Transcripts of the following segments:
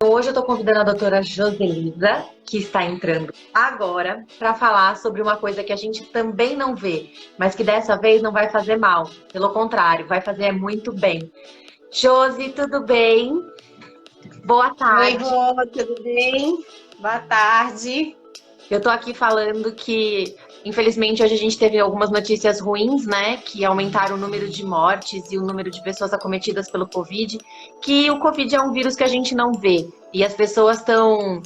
Hoje eu estou convidando a doutora Joselisa, que está entrando agora, para falar sobre uma coisa que a gente também não vê, mas que dessa vez não vai fazer mal. Pelo contrário, vai fazer muito bem. Josi, tudo bem? Boa Oi, tarde. Rô, tudo bem? Boa tarde. Eu tô aqui falando que, infelizmente, hoje a gente teve algumas notícias ruins, né? Que aumentaram o número de mortes e o número de pessoas acometidas pelo Covid. Que o Covid é um vírus que a gente não vê e as pessoas estão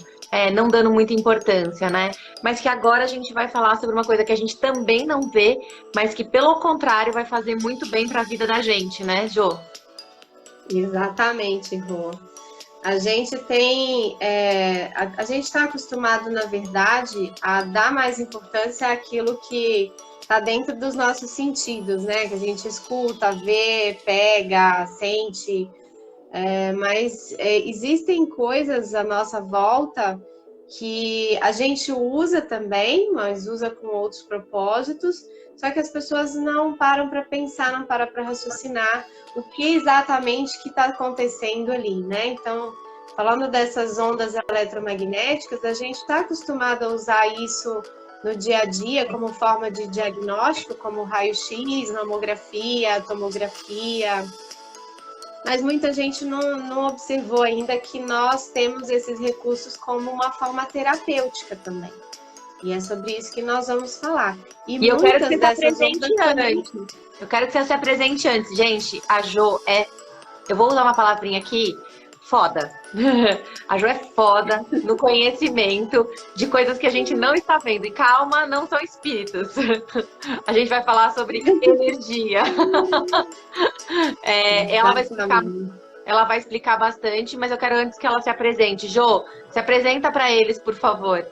não dando muita importância, né? Mas que agora a gente vai falar sobre uma coisa que a gente também não vê, mas que, pelo contrário, vai fazer muito bem para a vida da gente, né, Jô? Exatamente, Rô. A gente tem, a gente está acostumado, na verdade, a dar mais importância àquilo que está dentro dos nossos sentidos, né? Que a gente escuta, vê, pega, sente. Mas existem coisas à nossa volta que a gente usa também, mas usa com outros propósitos, só que as pessoas não param para pensar, não param para raciocinar o que exatamente que está acontecendo ali, né? Então, falando dessas ondas eletromagnéticas, a gente está acostumado a usar isso no dia a dia como forma de diagnóstico, como raio-x, mamografia, tomografia, mas muita gente não observou ainda que nós temos esses recursos como uma forma terapêutica também. E é sobre isso que nós vamos falar. E E eu quero que você muitas se dessas apresente ondas também. antes. Eu quero que você se apresente antes. Gente, a Jo é. Eu vou usar uma palavrinha aqui, foda. A Jo é foda no conhecimento de coisas que a gente não está vendo. E calma, não são espíritos. A gente vai falar sobre energia. Exatamente. Ela vai explicar bastante, mas eu quero antes que ela se apresente. Jo, se apresenta para eles, por favor.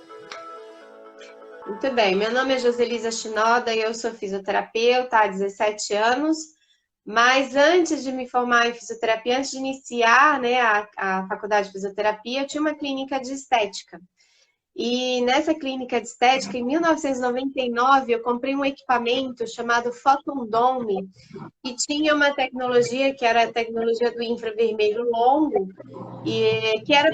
Muito bem. Meu nome é Joselisa Shinoda e eu sou fisioterapeuta há 17 anos. Mas antes de me formar em fisioterapia, antes de iniciar, né, a faculdade de fisioterapia, eu tinha uma clínica de estética. E nessa clínica de estética, em 1999, eu comprei um equipamento chamado Photondome, que tinha uma tecnologia que era a tecnologia do infravermelho longo, e que era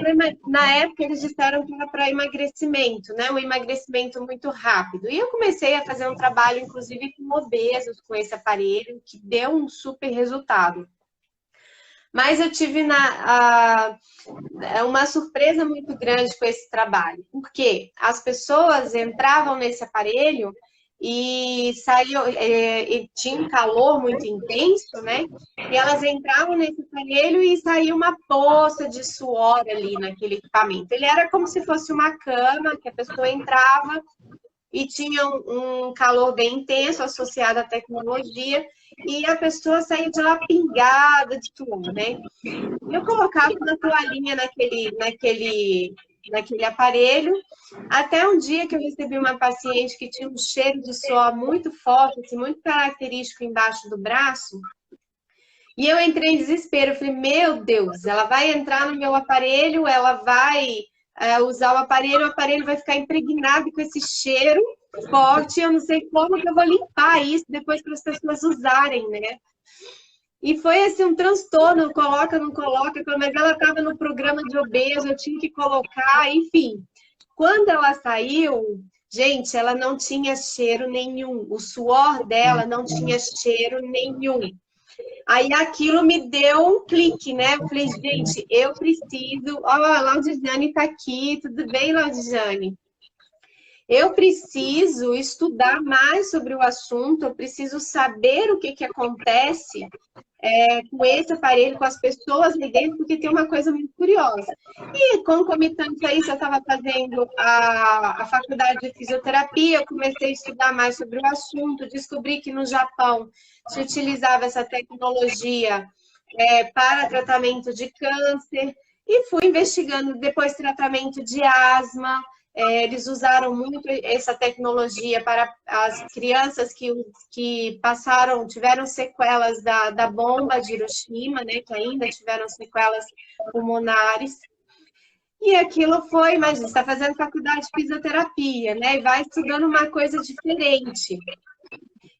na época eles disseram que era para emagrecimento, né? Um emagrecimento muito rápido. E eu comecei a fazer um trabalho, inclusive, com obesos com esse aparelho, que deu um super resultado. Mas eu tive uma surpresa muito grande com esse trabalho, porque as pessoas entravam nesse aparelho e saíam, e tinha um calor muito intenso, né? E elas entravam nesse aparelho e saía uma poça de suor ali naquele equipamento. Ele era como se fosse uma cama que a pessoa entrava e tinha um calor bem intenso associado à tecnologia e a pessoa saía de lá pingada de suor, né? Eu colocava uma toalhinha naquele aparelho, até um dia que eu recebi uma paciente que tinha um cheiro de suor muito forte, assim, muito característico embaixo do braço, e eu entrei em desespero. Eu falei, meu Deus, ela vai entrar no meu aparelho, ela vai usar o aparelho vai ficar impregnado com esse cheiro forte, eu não sei como que eu vou limpar isso depois para as pessoas usarem, né? E foi assim um transtorno, coloca, não coloca, mas ela estava no programa de obeso, eu tinha que colocar, enfim. Quando ela saiu, gente, ela não tinha cheiro nenhum, o suor dela não tinha cheiro nenhum. Aí aquilo me deu um clique, né? Eu falei, gente, eu preciso. Ó, a Laudijane está aqui, tudo bem, Laudijane? Eu preciso estudar mais sobre o assunto, eu preciso saber o que, que acontece com esse aparelho, com as pessoas ali dentro, porque tem uma coisa muito curiosa. E concomitante a isso, eu estava fazendo a faculdade de fisioterapia, eu comecei a estudar mais sobre o assunto, descobri que no Japão se utilizava essa tecnologia para tratamento de câncer, e fui investigando depois tratamento de asma. Eles usaram muito essa tecnologia para as crianças que tiveram sequelas da bomba de Hiroshima, né, que ainda tiveram sequelas pulmonares. E aquilo foi, mas está fazendo faculdade de fisioterapia, né, e vai estudando uma coisa diferente.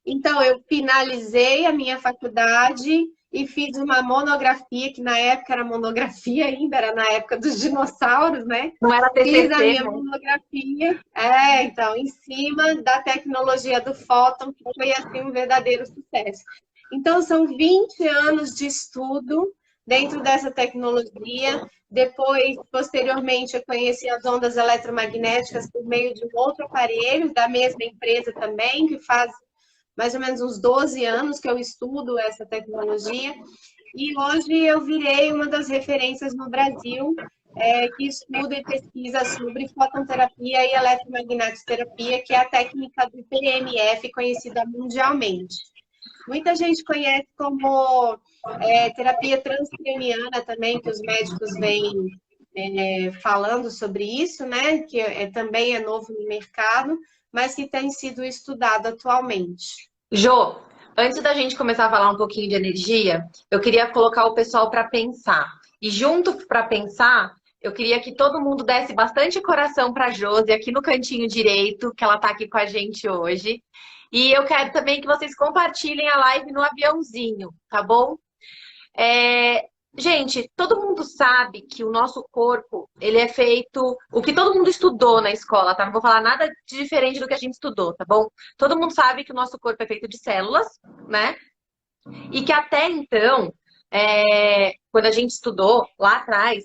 Então, eu finalizei a minha faculdade e fiz uma monografia, que na época era monografia ainda, era na época dos dinossauros, né? Não era Fiz a TCC, minha né? monografia, então, em cima da tecnologia do fóton, que foi, assim, um verdadeiro sucesso. Então, são 20 anos de estudo dentro dessa tecnologia. Depois, posteriormente, eu conheci as ondas eletromagnéticas por meio de um outro aparelho, da mesma empresa também, que faz mais ou menos uns 12 anos que eu estudo essa tecnologia. E hoje eu virei uma das referências no Brasil que estuda e pesquisa sobre fototerapia e eletromagnetoterapia, que é a técnica do PMF, conhecida mundialmente. Muita gente conhece como terapia transcraniana também, que os médicos vêm falando sobre isso, né? Que também é novo no mercado, mas que tem sido estudado atualmente. Jô, antes da gente começar a falar um pouquinho de energia, eu queria colocar o pessoal para pensar. E junto para pensar, eu queria que todo mundo desse bastante coração para a Josi aqui no cantinho direito, que ela está aqui com a gente hoje. E eu quero também que vocês compartilhem a live no aviãozinho, tá bom? Gente, todo mundo sabe que o nosso corpo, ele é feito, o que todo mundo estudou na escola, tá? Não vou falar nada de diferente do que a gente estudou, tá bom? Todo mundo sabe que o nosso corpo é feito de células, né? E que até então, quando a gente estudou lá atrás,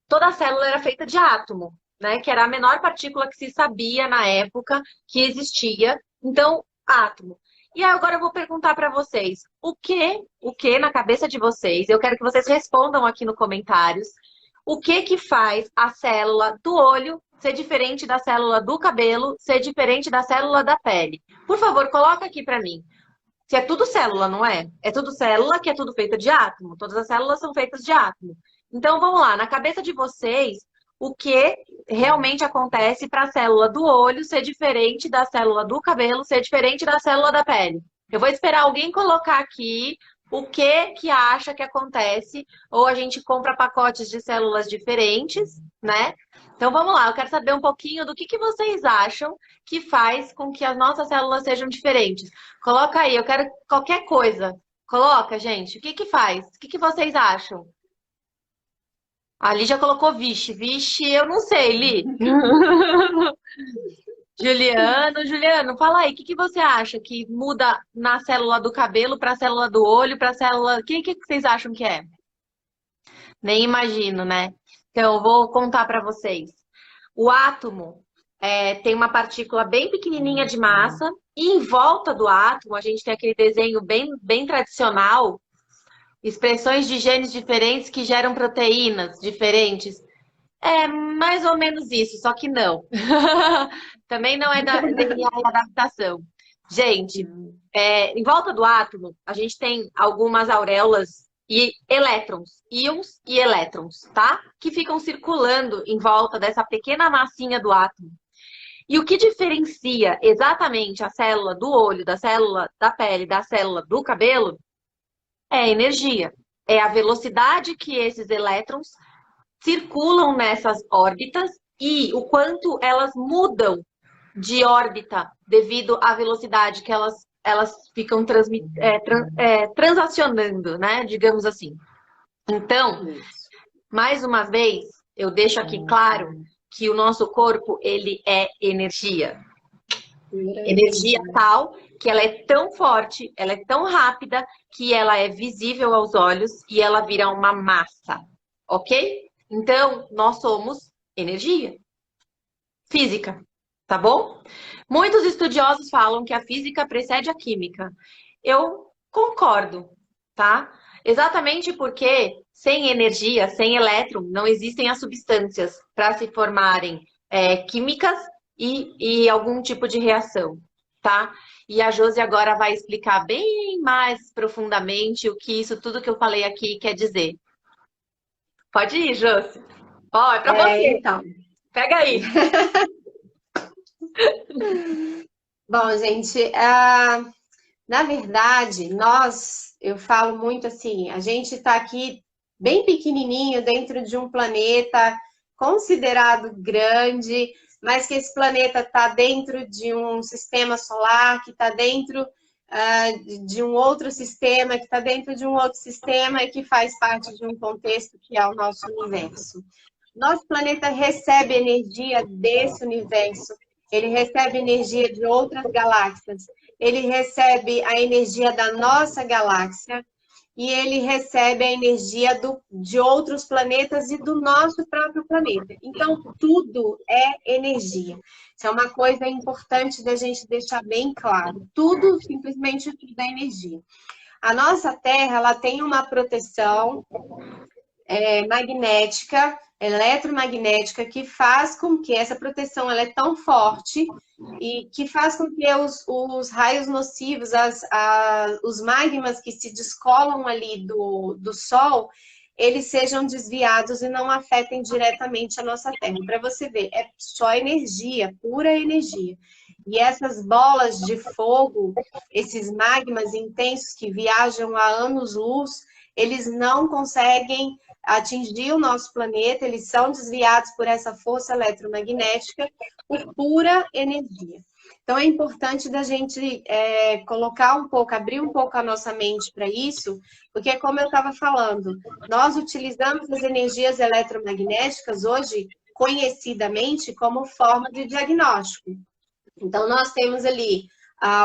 toda célula era feita de átomo, né? Que era a menor partícula que se sabia na época que existia. Então, átomo. E agora eu vou perguntar para vocês, o que na cabeça de vocês, eu quero que vocês respondam aqui nos comentários, o que faz a célula do olho ser diferente da célula do cabelo, ser diferente da célula da pele? Por favor, coloca aqui para mim. Se é tudo célula, não é? É tudo célula que é tudo feita de átomo. Todas as células são feitas de átomo. Então, vamos lá. Na cabeça de vocês, o que realmente acontece para a célula do olho ser diferente da célula do cabelo, ser diferente da célula da pele? Eu vou esperar alguém colocar aqui o que acha que acontece, ou a gente compra pacotes de células diferentes, né? Então, vamos lá. Eu quero saber um pouquinho do que vocês acham que faz com que as nossas células sejam diferentes. Coloca aí, eu quero qualquer coisa. Coloca, gente. O que faz? O que vocês acham? A Li já colocou vixe. Vixe, eu não sei, Li. Juliano, fala aí. O que você acha que muda na célula do cabelo para a célula do olho, para a célula... O que vocês acham que é? Nem imagino, né? Então, eu vou contar para vocês. O átomo tem uma partícula bem pequenininha de massa e em volta do átomo a gente tem aquele desenho bem tradicional, expressões de genes diferentes que geram proteínas diferentes. É mais ou menos isso, só que não. Também não é da DNA e adaptação. Gente, em volta do átomo a gente tem algumas auréolas e elétrons, íons e elétrons, tá? Que ficam circulando em volta dessa pequena massinha do átomo. E o que diferencia exatamente a célula do olho, da célula da pele, da célula do cabelo, é a energia. É a velocidade que esses elétrons circulam nessas órbitas e o quanto elas mudam de órbita devido à velocidade que elas ficam transacionando, né? Digamos assim. Então, mais uma vez, eu deixo aqui claro que o nosso corpo, ele é energia. Energia tal que ela é tão forte, ela é tão rápida, que ela é visível aos olhos e ela vira uma massa, ok? Então, nós somos energia. Física, tá bom? Muitos estudiosos falam que a física precede a química. Eu concordo, tá? Exatamente porque sem energia, sem elétron, não existem as substâncias para se formarem químicas e algum tipo de reação, tá? E a Josi agora vai explicar bem mais profundamente o que isso tudo que eu falei aqui quer dizer. Pode ir, Josi. Ó, é pra você. Então. Pega aí. Bom, gente, na verdade, eu falo muito assim, a gente está aqui bem pequenininho dentro de um planeta considerado grande, mas que esse planeta está dentro de um sistema solar, que está dentro de um outro sistema, que está dentro de um outro sistema e que faz parte de um contexto que é o nosso universo. Nosso planeta recebe energia desse universo, ele recebe energia de outras galáxias, ele recebe a energia da nossa galáxia e ele recebe a energia de outros planetas e do nosso próprio planeta. Então, tudo é energia. Isso é uma coisa importante da gente deixar bem claro. Tudo, simplesmente tudo é energia. A nossa Terra, ela tem uma proteção magnética, eletromagnética, que faz com que essa proteção ela é tão forte e que faz com que os raios nocivos, os magmas que se descolam ali do Sol, eles sejam desviados e não afetem diretamente a nossa Terra. Para você ver, é só energia, pura energia. E essas bolas de fogo, esses magmas intensos que viajam há anos-luz, eles não conseguem atingir o nosso planeta, eles são desviados por essa força eletromagnética por pura energia. Então, é importante da gente colocar um pouco, abrir um pouco a nossa mente para isso, porque, como eu estava falando, nós utilizamos as energias eletromagnéticas hoje, conhecidamente, como forma de diagnóstico. Então, nós temos ali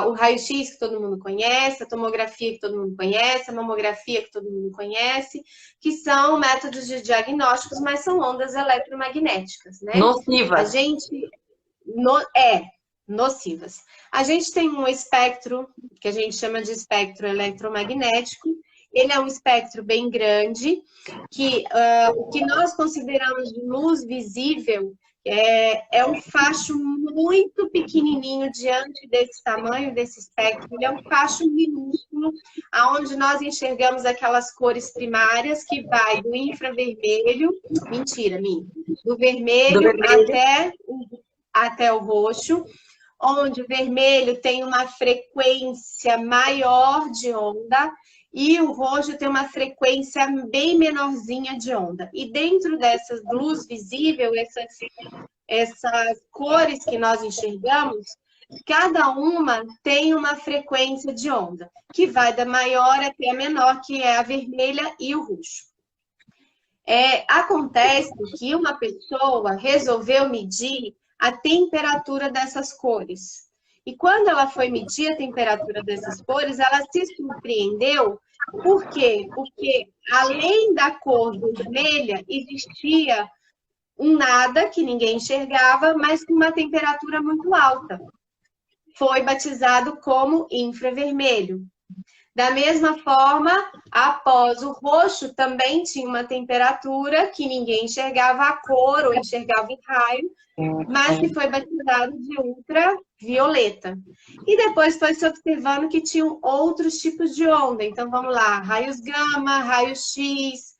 o raio-x que todo mundo conhece, a tomografia que todo mundo conhece, a mamografia que todo mundo conhece, que são métodos de diagnósticos, mas são ondas eletromagnéticas, né? Nocivas. Nocivas. A gente tem um espectro, que a gente chama de espectro eletromagnético. Ele é um espectro bem grande, que o que nós consideramos de luz visível é um facho muito pequenininho diante desse tamanho, desse espectro. Ele é um facho minúsculo, onde nós enxergamos aquelas cores primárias que vai do infravermelho, do vermelho até o roxo, onde o vermelho tem uma frequência maior de onda e o roxo tem uma frequência bem menorzinha de onda. E dentro dessas luz visível, essas cores que nós enxergamos, cada uma tem uma frequência de onda, que vai da maior até a menor, que é a vermelha e o roxo. Acontece que uma pessoa resolveu medir a temperatura dessas cores. E quando ela foi medir a temperatura dessas cores, ela se surpreendeu. Por quê? Porque além da cor vermelha, existia um nada que ninguém enxergava, mas com uma temperatura muito alta. Foi batizado como infravermelho. Da mesma forma, após o roxo, também tinha uma temperatura que ninguém enxergava a cor ou enxergava em raio, mas que foi batizado de ultravioleta. E depois foi se observando que tinham outros tipos de onda. Então, vamos lá, raios gama, raios X,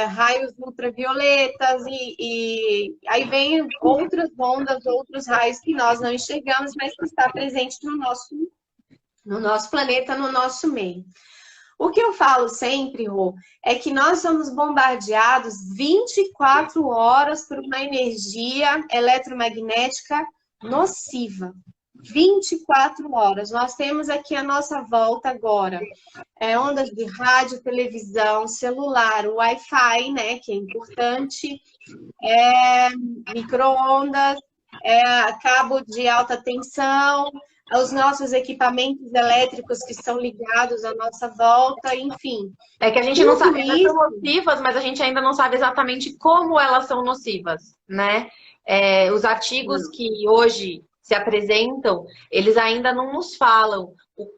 raios ultravioletas, e aí vem outras ondas, outros raios que nós não enxergamos, mas que está presente no nosso planeta, no nosso meio. O que eu falo sempre, Rô, é que nós somos bombardeados 24 horas por uma energia eletromagnética nociva. 24 horas. Nós temos aqui à nossa volta agora ondas de rádio, televisão, celular, Wi-Fi, né, que é importante, micro-ondas, cabo de alta tensão, os nossos equipamentos elétricos que são ligados à nossa volta, enfim. É que a gente não sabe, elas são nocivas, mas a gente ainda não sabe exatamente como elas são nocivas, né? Os artigos que hoje se apresentam, eles ainda não nos falam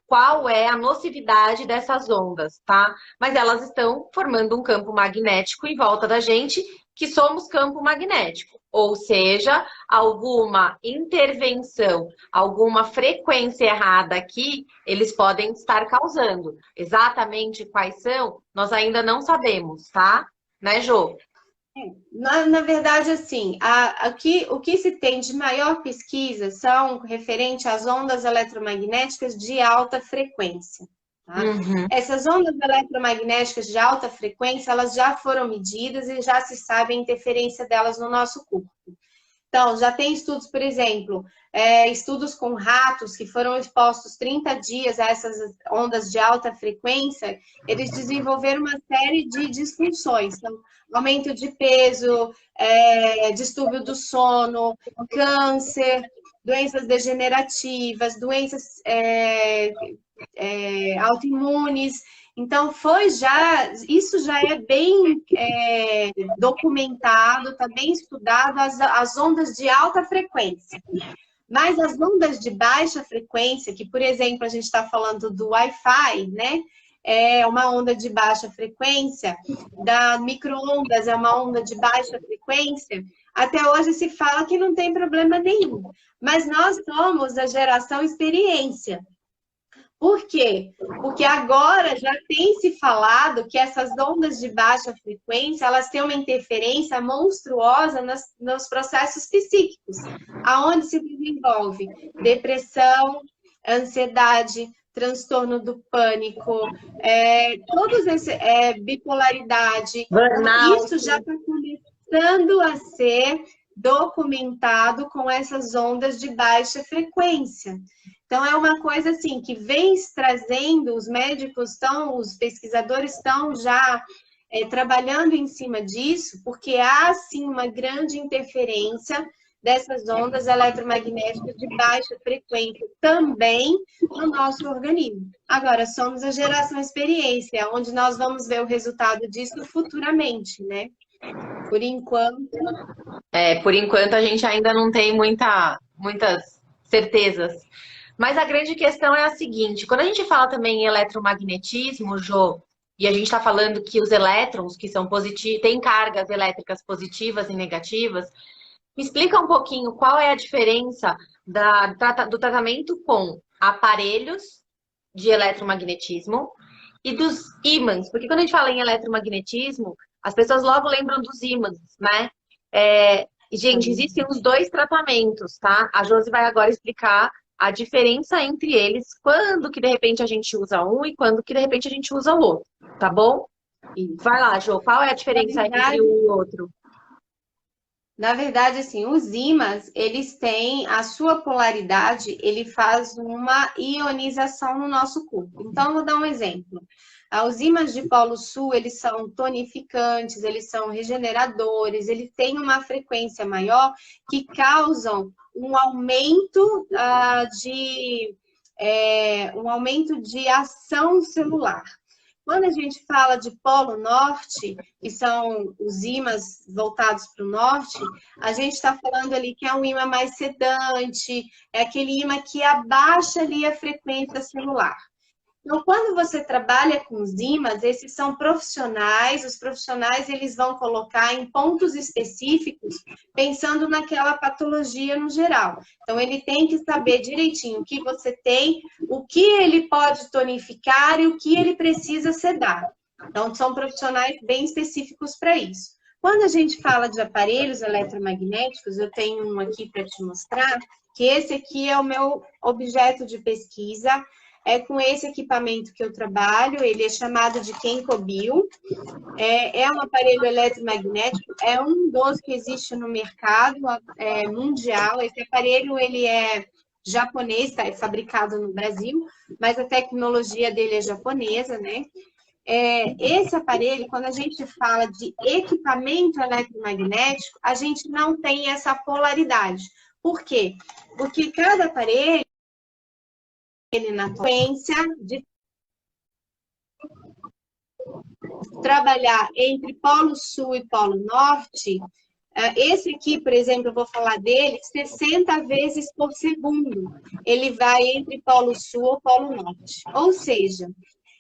qual é a nocividade dessas ondas, tá? Mas elas estão formando um campo magnético em volta da gente, que somos campo magnético. Ou seja, alguma intervenção, alguma frequência errada aqui, eles podem estar causando. Exatamente quais são, nós ainda não sabemos, tá? Né, Jô? Na verdade, assim, o que se tem de maior pesquisa são referente às ondas eletromagnéticas de alta frequência. Tá? Uhum. Essas ondas eletromagnéticas de alta frequência, elas já foram medidas e já se sabe a interferência delas no nosso corpo. Então, já tem estudos, por exemplo, estudos com ratos que foram expostos 30 dias a essas ondas de alta frequência, eles desenvolveram uma série de disfunções. Então, aumento de peso, distúrbio do sono, câncer, doenças degenerativas, doenças autoimunes. Então, isso já é bem documentado, está bem estudado, as ondas de alta frequência. Mas as ondas de baixa frequência, que, por exemplo, a gente está falando do Wi-Fi, né? É uma onda de baixa frequência, da micro-ondas é uma onda de baixa frequência, até hoje se fala que não tem problema nenhum. Mas nós somos a geração experiência. Por quê? Porque agora já tem se falado que essas ondas de baixa frequência, elas têm uma interferência monstruosa nos processos psíquicos, aonde se desenvolve depressão, ansiedade, transtorno do pânico, bipolaridade. Burnout. Isso já está começando a ser documentado com essas ondas de baixa frequência. Então, é uma coisa assim que vem trazendo, os médicos os pesquisadores estão já trabalhando em cima disso, porque há sim uma grande interferência dessas ondas eletromagnéticas de baixa frequência também no nosso organismo. Agora, somos a geração experiência, onde nós vamos ver o resultado disso futuramente, né? Por enquanto... Por enquanto a gente ainda não tem muitas certezas. Mas a grande questão é a seguinte, quando a gente fala também em eletromagnetismo, Jô, e a gente está falando que os elétrons, que são positivos, têm cargas elétricas positivas e negativas, me explica um pouquinho qual é a diferença do tratamento com aparelhos de eletromagnetismo e dos ímãs. Porque quando a gente fala em eletromagnetismo, as pessoas logo lembram dos ímãs, né? Gente, existem os dois tratamentos, tá? A Josi vai agora explicar a diferença entre eles, quando que de repente a gente usa um e quando que de repente a gente usa o outro, tá bom? Vai lá, Jô, qual é a diferença entre um e o outro? Na verdade, assim, os ímãs, eles têm a sua polaridade, ele faz uma ionização no nosso corpo. Então, vou dar um exemplo. Os ímãs de polo sul, eles são tonificantes, eles são regeneradores, eles têm uma frequência maior que causam um aumento de ação celular. Quando a gente fala de polo norte, que são os ímãs voltados para o norte, a gente está falando ali que é um ímã mais sedante, é aquele ímã que abaixa ali a frequência celular. Então, quando você trabalha com os ímãs, esses são profissionais, os profissionais eles vão colocar em pontos específicos, pensando naquela patologia no geral. Então, ele tem que saber direitinho o que você tem, o que ele pode tonificar e o que ele precisa sedar. Então, são profissionais bem específicos para isso. Quando a gente fala de aparelhos eletromagnéticos, eu tenho um aqui para te mostrar, que esse aqui é o meu objeto de pesquisa. É com esse equipamento que eu trabalho, ele é chamado de Kenkobio. É um aparelho eletromagnético, é um dos que existe no mercado mundial. Esse aparelho, ele é japonês, é fabricado no Brasil, mas a tecnologia dele é japonesa, né? Esse aparelho, quando a gente fala de equipamento eletromagnético, a gente não tem essa polaridade. Por quê? Porque cada aparelho ele na frequência de trabalhar entre polo sul e polo norte, esse aqui, por exemplo, eu vou falar dele 60 vezes por segundo. Ele vai entre polo sul e polo norte. Ou seja,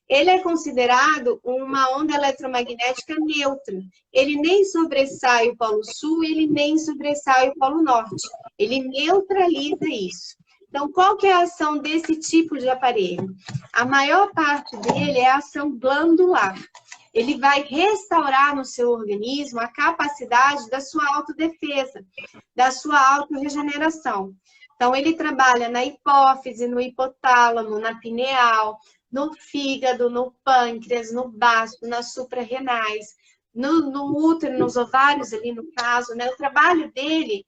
ele é considerado uma onda eletromagnética neutra. Ele nem sobressai o polo sul, ele nem sobressai o polo norte. Ele neutraliza isso. Então, qual que é a ação desse tipo de aparelho? A maior parte dele é a ação glandular. Ele vai restaurar no seu organismo a capacidade da sua autodefesa, da sua autorregeneração. Então, ele trabalha na hipófise, no hipotálamo, na pineal, no fígado, no pâncreas, no baço, nas suprarrenais, no útero, nos ovários ali no caso, né? O trabalho dele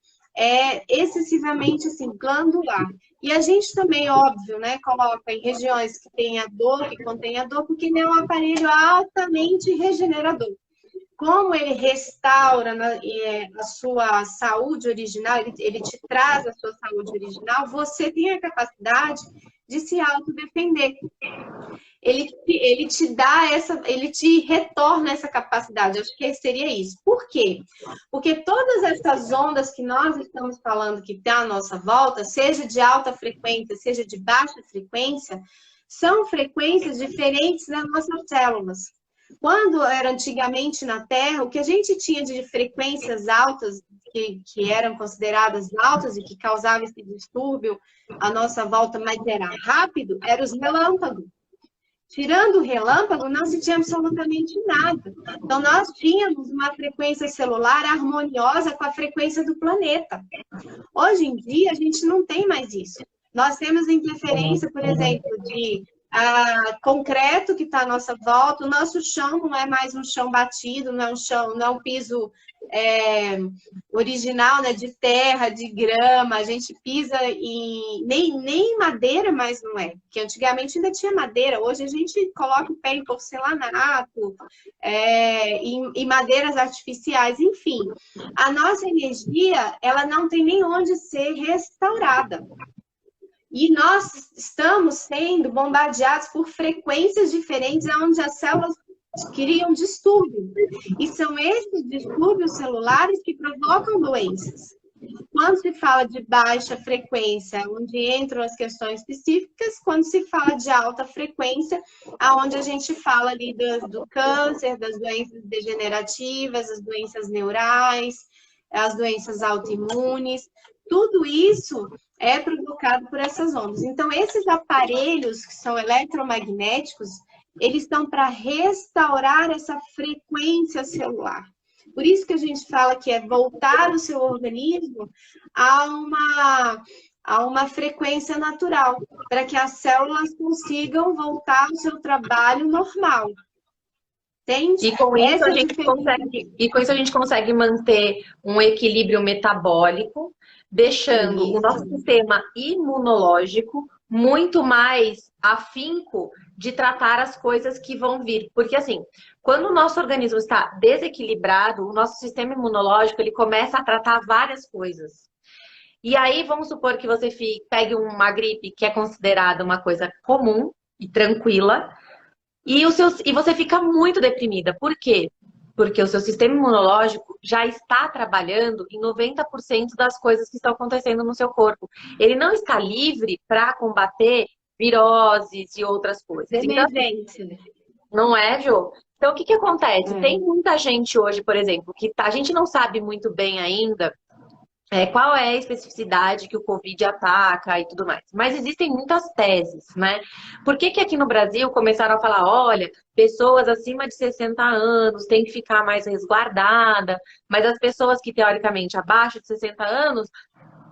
excessivamente assim, glandular. E a gente também, óbvio, né, coloca em regiões que tem a dor, que contém a dor, porque ele é um aparelho altamente regenerador. Como ele restaura a sua saúde original, ele te traz a sua saúde original, você tem a capacidade de se autodefender. Ele te dá ele te retorna essa capacidade. Acho que seria isso. Por quê? Porque todas essas ondas que nós estamos falando que tem à nossa volta, seja de alta frequência, seja de baixa frequência, são frequências diferentes das nossas células. Quando era antigamente na Terra, o que a gente tinha de frequências altas, que eram consideradas altas e que causavam esse distúrbio à nossa volta, mas era rápido, eram os relâmpagos. Tirando o relâmpago, não se tinha absolutamente nada. Então, nós tínhamos uma frequência celular harmoniosa com a frequência do planeta. Hoje em dia, a gente não tem mais isso. Nós temos interferência, por exemplo, de concreto que está à nossa volta. O nosso chão não é mais um chão batido, não é um chão, não é um piso original, né, de terra, de grama. A gente pisa nem madeira, mas não é. Porque antigamente ainda tinha madeira. Hoje a gente coloca o pé em porcelanato, em madeiras artificiais, enfim. A nossa energia, ela não tem nem onde ser restaurada. E nós estamos sendo bombardeados por frequências diferentes, onde as células criam distúrbio. E são esses distúrbios celulares que provocam doenças. Quando se fala de baixa frequência, onde entram as questões específicas, quando se fala de alta frequência, aonde a gente fala ali do câncer, das doenças degenerativas, as doenças neurais, as doenças autoimunes, tudo isso é provocado por essas ondas. Então, esses aparelhos que são eletromagnéticos, eles estão para restaurar essa frequência celular. Por isso que a gente fala que é voltar o seu organismo a uma frequência natural, para que as células consigam voltar ao seu trabalho normal. Entende? E com isso a gente consegue manter um equilíbrio metabólico, deixando o nosso sistema imunológico muito mais afinco de tratar as coisas que vão vir. Porque assim, quando o nosso organismo está desequilibrado, o nosso sistema imunológico ele começa a tratar várias coisas. E aí, vamos supor que você pegue uma gripe que é considerada uma coisa comum e tranquila, e você fica muito deprimida. Por quê? Porque o seu sistema imunológico já está trabalhando em 90% das coisas que estão acontecendo no seu corpo. Ele não está livre para combater viroses e outras coisas. Emergência. Então, não é, Jô? Então, o que acontece? Tem muita gente hoje, por exemplo, que a gente não sabe muito bem ainda qual é a especificidade que o Covid ataca e tudo mais. Mas existem muitas teses, né? Por que aqui no Brasil começaram a falar, olha, pessoas acima de 60 anos têm que ficar mais resguardada, mas as pessoas que, teoricamente, abaixo de 60 anos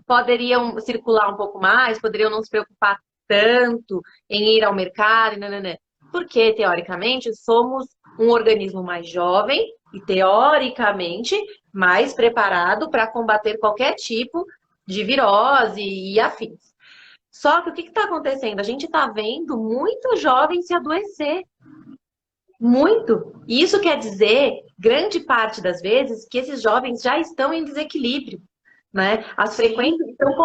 poderiam circular um pouco mais, poderiam não se preocupar tanto em ir ao mercado, porque, teoricamente, somos um organismo mais jovem e, teoricamente, mais preparado para combater qualquer tipo de virose e afins. Só que o que está acontecendo? A gente está vendo muito jovem se adoecer. Muito. E isso quer dizer, grande parte das vezes, que esses jovens já estão em desequilíbrio. Né? As frequências estão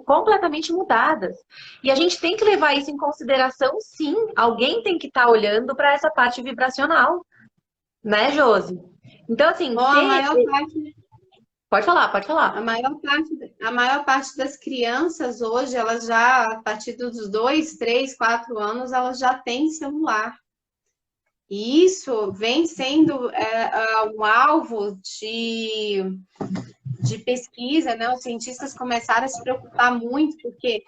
completamente mudadas. E a gente tem que levar isso em consideração, sim. alguém tem que estar olhando para essa parte vibracional. Né, Josi? Então, assim... Pode falar. A maior parte das crianças hoje, elas já, a partir dos 2, 3, 4 anos, elas já têm celular. E isso vem sendo um alvo de pesquisa, né? Os cientistas começaram a se preocupar muito, porque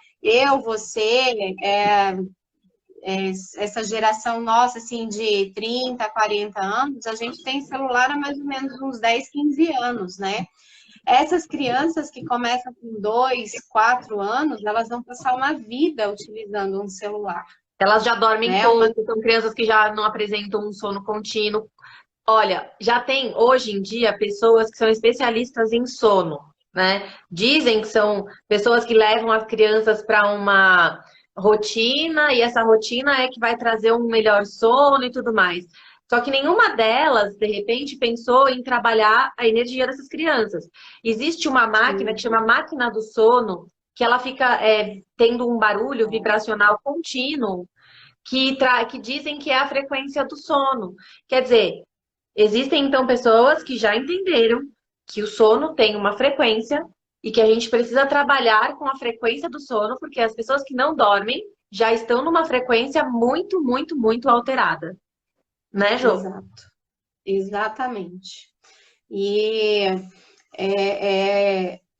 você, essa geração nossa, assim, de 30, 40 anos, a gente tem celular há mais ou menos uns 10, 15 anos, né? Essas crianças que começam com 2, 4 anos, elas vão passar uma vida utilizando um celular. Elas já dormem pouco, são crianças que já não apresentam um sono contínuo. Olha, já tem hoje em dia pessoas que são especialistas em sono. né? Dizem que são pessoas que levam as crianças para uma rotina e essa rotina é que vai trazer um melhor sono e tudo mais. Só que nenhuma delas, de repente, pensou em trabalhar a energia dessas crianças. Existe uma máquina que Sim, chama máquina do sono, que ela fica tendo um barulho vibracional contínuo, que dizem que é a frequência do sono. Quer dizer, existem então pessoas que já entenderam que o sono tem uma frequência e que a gente precisa trabalhar com a frequência do sono, porque as pessoas que não dormem já estão numa frequência muito, muito, muito alterada. Né, Jô? exato, exatamente. E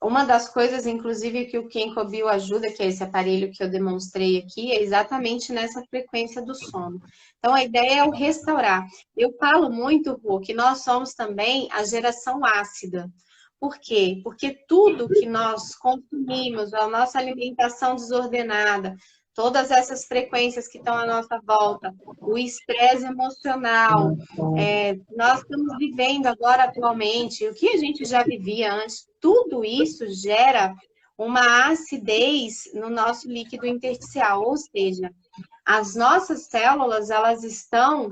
uma das coisas, inclusive, que o Kenko Bio ajuda, que é esse aparelho que eu demonstrei aqui, é exatamente nessa frequência do sono. Então, a ideia é o restaurar. Eu falo muito, Rô, que nós somos também a geração ácida. Por quê? Porque tudo que nós consumimos, a nossa alimentação desordenada, todas essas frequências que estão à nossa volta, o estresse emocional, nós estamos vivendo agora atualmente, o que a gente já vivia antes, tudo isso gera uma acidez no nosso líquido intersticial, ou seja, as nossas células, elas estão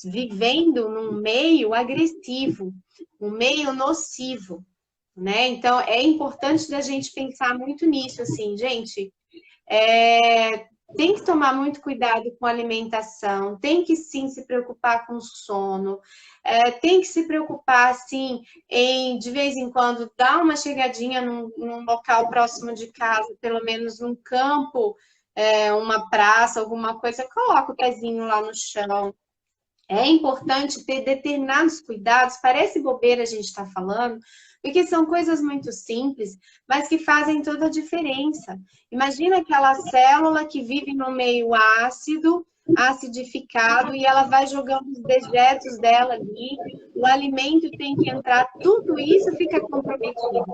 vivendo num meio agressivo, um meio nocivo, né? Então, é importante da gente pensar muito nisso, assim, gente, tem que tomar muito cuidado com a alimentação, tem que sim se preocupar com o sono, tem que se preocupar, sim, em de vez em quando dar uma chegadinha num local próximo de casa, pelo menos num campo, uma praça, alguma coisa, coloca o pezinho lá no chão. É importante ter determinados cuidados, parece bobeira a gente estar falando, porque são coisas muito simples, mas que fazem toda a diferença. Imagina aquela célula que vive no meio ácido, acidificado, e ela vai jogando os dejetos dela ali, o alimento tem que entrar, tudo isso fica comprometido.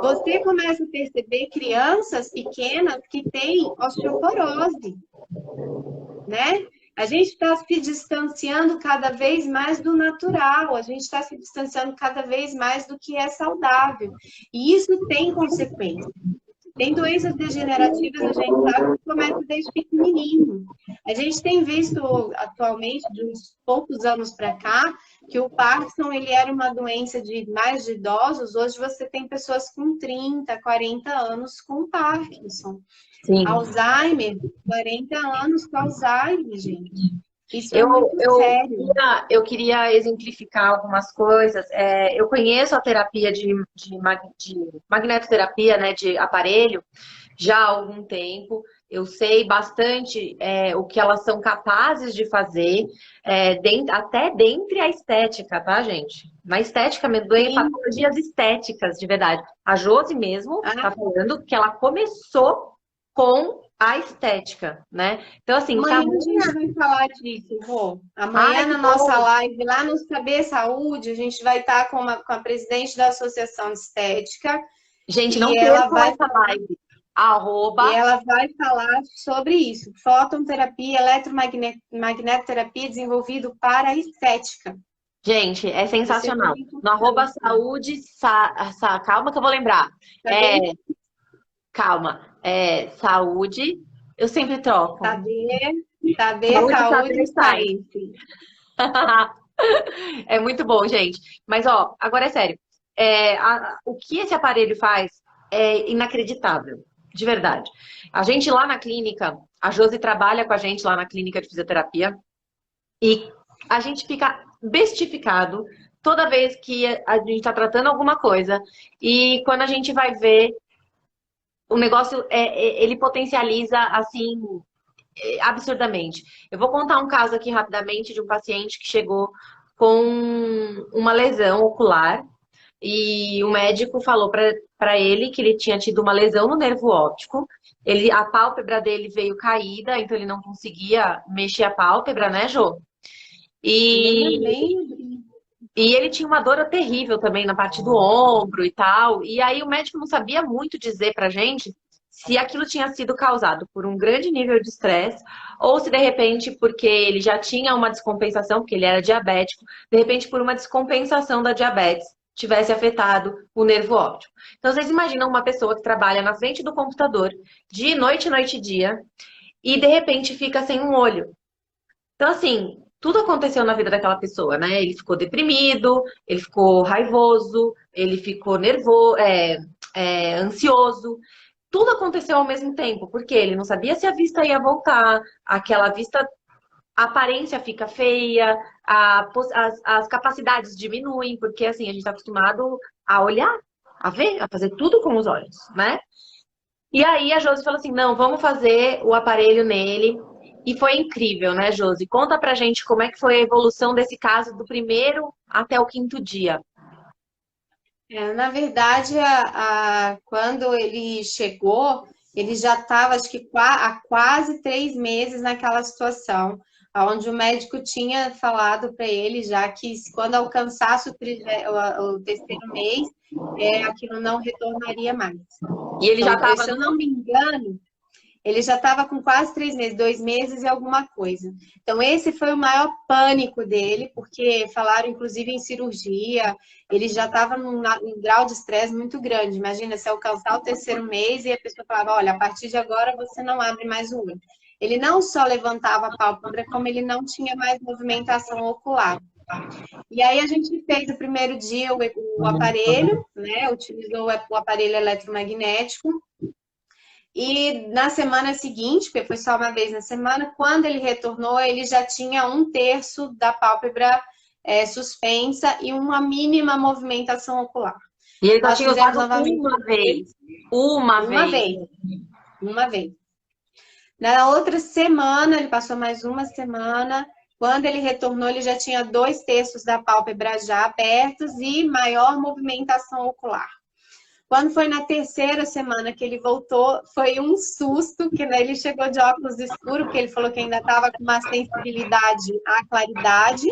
Você começa a perceber crianças pequenas que têm osteoporose, né? A gente está se distanciando cada vez mais do natural, a gente está se distanciando cada vez mais do que é saudável. E isso tem consequências. Tem doenças degenerativas, a gente sabe que começa desde pequenininho. A gente tem visto atualmente, de uns poucos anos para cá, que o Parkinson ele era uma doença de mais de idosos. Hoje você tem pessoas com 30, 40 anos com Parkinson. Sim. Alzheimer, 40 anos com Alzheimer, gente. Isso é Eu, muito eu, sério. eu queria exemplificar algumas coisas. Eu conheço a terapia de magnetoterapia, né, de aparelho, já há algum tempo. Eu sei bastante o que elas são capazes de fazer, até dentre a estética, tá, gente? Na estética mesmo, em Sim. patologias estéticas, de verdade. A Josi mesmo Ah, tá falando que ela começou com a estética, né? Então, assim, amanhã a gente vai falar disso, Rô. ai, Amanhã que na nossa bom. live, lá no Saber Saúde, a gente vai estar com a presidente da Associação de Estética Gente, e não ela percam vai, essa live. e Arroba. ela vai falar sobre isso. Fototerapia, eletromagnetoterapia desenvolvido para a estética. Gente, é Isso é sensacional. muito No arroba importante. saúde, calma que eu vou lembrar. Saber, É, calma. Saúde, eu sempre troco. saber, saber, Saúde, saúde saber, e sai. ciência. É muito bom, gente. Mas, ó, agora é sério. O que esse aparelho faz é inacreditável, de verdade. A gente lá na clínica, a Josi trabalha com a gente lá na clínica de fisioterapia. E a gente fica bestificado toda vez que a gente está tratando alguma coisa. E quando a gente vai ver, o negócio ele potencializa assim absurdamente. Eu vou contar um caso aqui rapidamente de um paciente que chegou com uma lesão ocular e o médico falou para ele que ele tinha tido uma lesão no nervo óptico. A pálpebra dele veio caída, então ele não conseguia mexer a pálpebra, né, Jô? E Nem E ele tinha uma dor terrível também na parte do ombro e tal. E aí o médico não sabia muito dizer pra gente se aquilo tinha sido causado por um grande nível de estresse ou se de repente porque ele já tinha uma descompensação, porque ele era diabético, de repente por uma descompensação da diabetes. tivesse afetado o nervo óptico. Então, vocês imaginam uma pessoa que trabalha na frente do computador, de noite, noite e dia, e de repente fica sem um olho. Então, assim, tudo aconteceu na vida daquela pessoa, né? Ele ficou deprimido, ele ficou raivoso, ele ficou nervoso, ansioso. Tudo aconteceu ao mesmo tempo, porque ele não sabia se a vista ia voltar, aquela vista, a aparência fica feia, as capacidades diminuem, porque assim, a gente está acostumado a olhar, a ver, a fazer tudo com os olhos, né? E aí a Josi falou assim, não, vamos fazer o aparelho nele. E foi incrível, né, Josi? Conta pra gente como é que foi a evolução desse caso do primeiro até o quinto dia. Na verdade, quando ele chegou, ele já estava, acho que há quase 3 meses naquela situação, onde o médico tinha falado para ele já que quando alcançasse o terceiro mês, aquilo não retornaria mais. E ele já Então, estava se eu não me engano, ele já estava com quase 3 meses, 2 meses e alguma coisa. Então, esse foi o maior pânico dele, porque falaram, inclusive, em cirurgia. Ele já estava num grau de estresse muito grande. Imagina se alcançar o terceiro mês e a pessoa falava: olha, a partir de agora você não abre mais o olho. Ele não só levantava a pálpebra, como ele não tinha mais movimentação ocular. E aí a gente fez o primeiro dia o aparelho, né? Utilizou o aparelho eletromagnético. E na semana seguinte, porque foi só uma vez na semana, quando ele retornou, ele já tinha 1/3 da pálpebra suspensa e uma mínima movimentação ocular. E ele só Nós tinha fizemos usado novamente uma vez. Uma uma vez. vez. Uma vez. Na outra semana, ele passou mais uma semana. Quando ele retornou, ele já tinha 2/3 da pálpebra já abertos e maior movimentação ocular. Quando foi na terceira semana que ele voltou, foi um susto, que né, ele chegou de óculos escuros, porque ele falou que ainda estava com uma sensibilidade à claridade.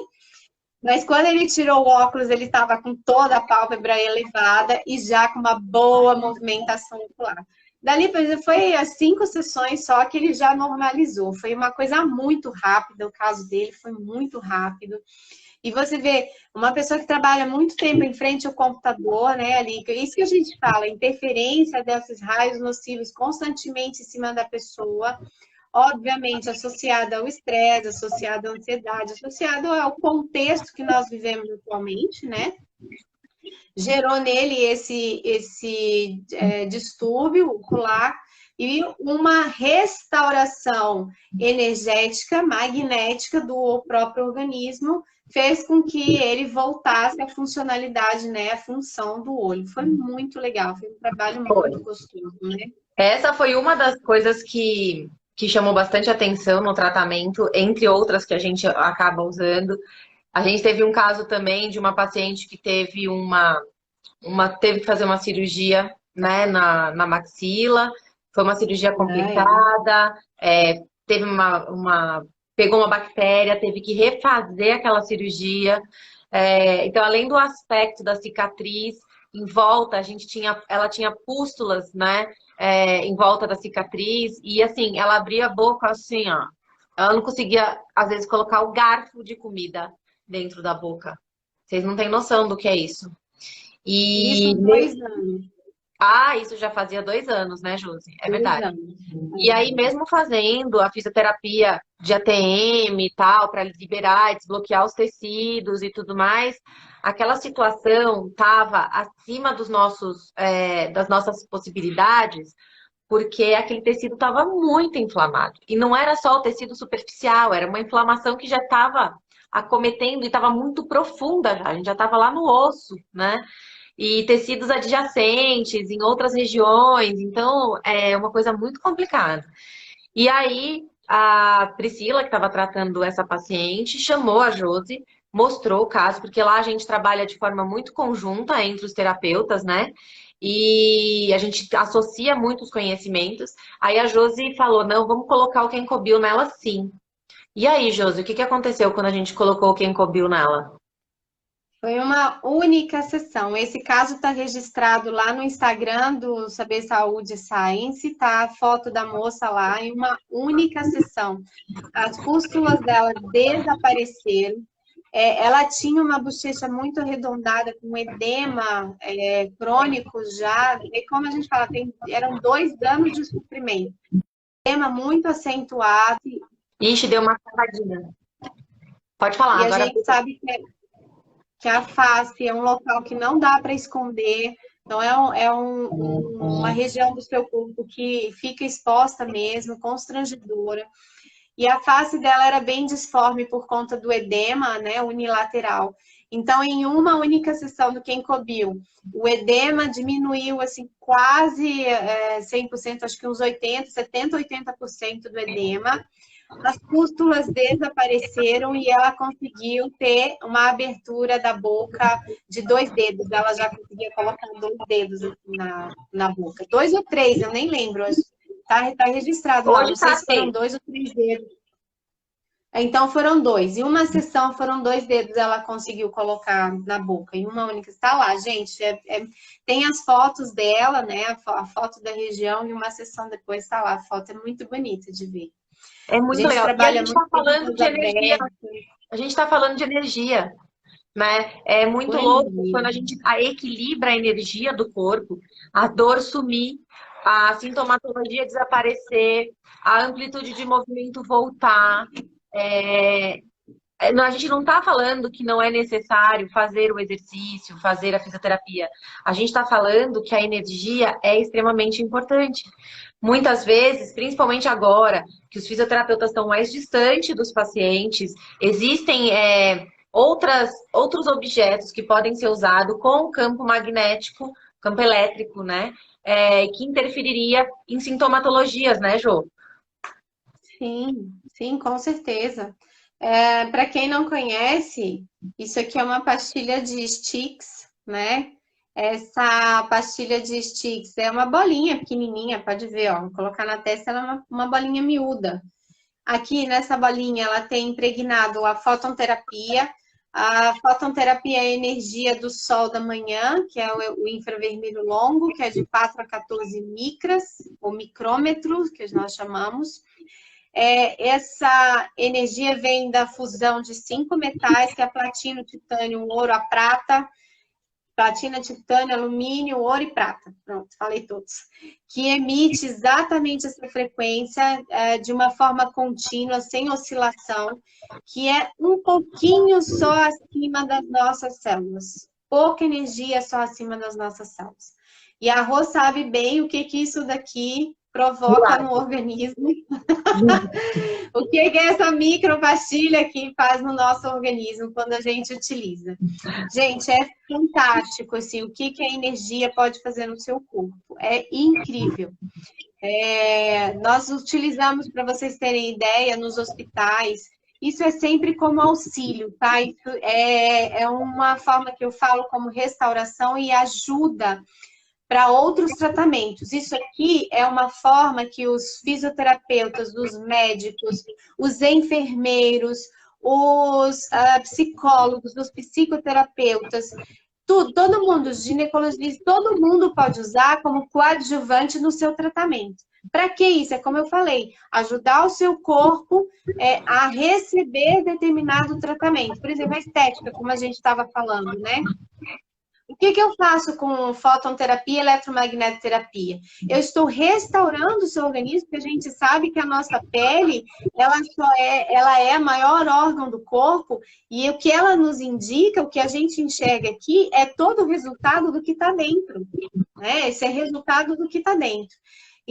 Mas quando ele tirou o óculos, ele estava com toda a pálpebra elevada e já com uma boa movimentação ocular. Dali, foi as 5 sessões só que ele já normalizou. Foi uma coisa muito rápida, o caso dele foi muito rápido. E você vê uma pessoa que trabalha muito tempo em frente ao computador, né, ali, isso que a gente fala, interferência desses raios nocivos constantemente em cima da pessoa, obviamente associada ao estresse, associada à ansiedade, associado ao contexto que nós vivemos atualmente, né? Gerou nele esse distúrbio ocular e uma restauração energética, magnética do próprio organismo, fez com que ele voltasse à funcionalidade, né, a função do olho. Foi muito legal, foi um trabalho muito gostoso, né? Essa foi uma das coisas que chamou bastante atenção no tratamento, entre outras que a gente acaba usando. A gente teve um caso também de uma paciente que teve teve que fazer uma cirurgia, né, na maxila. Foi uma cirurgia complicada, teve pegou uma bactéria, teve que refazer aquela cirurgia. Então, além do aspecto da cicatriz, em volta, ela tinha pústulas, né, em volta da cicatriz, e assim, ela abria a boca assim, ó. Ela não conseguia, às vezes, colocar o garfo de comida dentro da boca. Vocês não têm noção do que é isso. Isso, 2 anos. Isso já fazia 2 anos, né, Josi? É 2 verdade. anos. E aí, mesmo fazendo a fisioterapia de ATM e tal, para liberar e desbloquear os tecidos e tudo mais, aquela situação estava acima das nossas possibilidades, porque aquele tecido estava muito inflamado. E não era só o tecido superficial, era uma inflamação que já estava acometendo e estava muito profunda já. A gente já estava lá no osso, né? E tecidos adjacentes em outras regiões, então é uma coisa muito complicada. E aí a Priscila, que estava tratando essa paciente, chamou a Josi, mostrou o caso, porque lá a gente trabalha de forma muito conjunta entre os terapeutas, né? E a gente associa muitos conhecimentos. Aí a Josi falou: não, vamos colocar o Kenkobil nela sim. E aí, Josi, o que aconteceu quando a gente colocou o Kenkobil nela? Foi uma única sessão. Esse caso está registrado lá no Instagram do Saber Saúde Science, tá a foto da moça lá em uma única sessão. As pústulas dela desapareceram, ela tinha uma bochecha muito arredondada, com edema crônico já, e como a gente fala, eram 2 anos de sofrimento. Edema muito acentuado, Ixi, deu uma travadinha. Pode falar, e a agora. gente sabe que a face é um local que não dá para esconder, então uma região do seu corpo que fica exposta mesmo, constrangedora. E a face dela era bem disforme por conta do edema, né, unilateral. Então, em uma única sessão do Kenkobil, o edema diminuiu assim quase 100%, acho que uns 80, 70, 80% do edema. As pústulas desapareceram e ela conseguiu ter uma abertura da boca de 2 dedos. Ela já conseguia colocar 2 dedos assim, na boca. 2 ou 3, eu nem lembro. Tá registrado lá, Hoje não sei tá se foram 2 ou 3 dedos. Então foram 2. Em uma sessão foram 2 dedos ela conseguiu colocar na boca. Em uma única. Está lá, gente. Tem as fotos dela, né? A foto da região e uma sessão depois está lá. A foto é muito bonita de ver. É A muito gente legal. E a trabalha gente muito está com falando de coisa energia. aberta. A gente está falando de energia, né? É muito Com louco energia. quando a gente equilibra a energia do corpo, a dor sumir, a sintomatologia desaparecer, a amplitude de movimento voltar. A gente não está falando que não é necessário fazer o exercício, fazer a fisioterapia. A gente está falando que a energia é extremamente importante. Muitas vezes, principalmente agora, que os fisioterapeutas estão mais distantes dos pacientes, existem outros objetos que podem ser usados com campo magnético, campo elétrico, né? Que interferiria em sintomatologias, né, Jô? Sim, sim, com certeza. Para quem não conhece, isso aqui é uma pastilha de sticks, né? Essa pastilha de sticks é uma bolinha pequenininha, pode ver, ó. Vou colocar na testa, ela é uma bolinha miúda. Aqui nessa bolinha, ela tem impregnado a fototerapia. A fototerapia é a energia do sol da manhã, que é o infravermelho longo, que é de 4 a 14 micras, ou micrômetros, que nós chamamos. Essa energia vem da fusão de 5 metais, que é a platina, o titânio, o ouro, a prata. Platina, titânio, alumínio, ouro e prata. Pronto, falei todos. Que emite exatamente essa frequência de uma forma contínua, sem oscilação, que é um pouquinho só acima das nossas células. Pouca energia só acima das nossas células. E a Rô sabe bem o que isso daqui provoca no organismo. O que é essa micropastilha que faz no nosso organismo quando a gente utiliza? Gente, é fantástico assim, o que a energia pode fazer no seu corpo. É incrível. Nós utilizamos, para vocês terem ideia, nos hospitais. Isso é sempre como auxílio, tá? Isso é uma forma que eu falo como restauração e ajuda para outros tratamentos. Isso aqui é uma forma que os fisioterapeutas, os médicos, os enfermeiros, os psicólogos, os psicoterapeutas, todo mundo, os ginecologistas, todo mundo pode usar como coadjuvante no seu tratamento. Para que isso? É como eu falei, ajudar o seu corpo a receber determinado tratamento. Por exemplo, a estética, como a gente estava falando, né? O que eu faço com fototerapia e eletromagnetoterapia? Eu estou restaurando o seu organismo, porque a gente sabe que a nossa pele, ela é o maior órgão do corpo, e o que ela nos indica, o que a gente enxerga aqui, é todo o resultado do que está dentro. Né? Esse é resultado do que está dentro.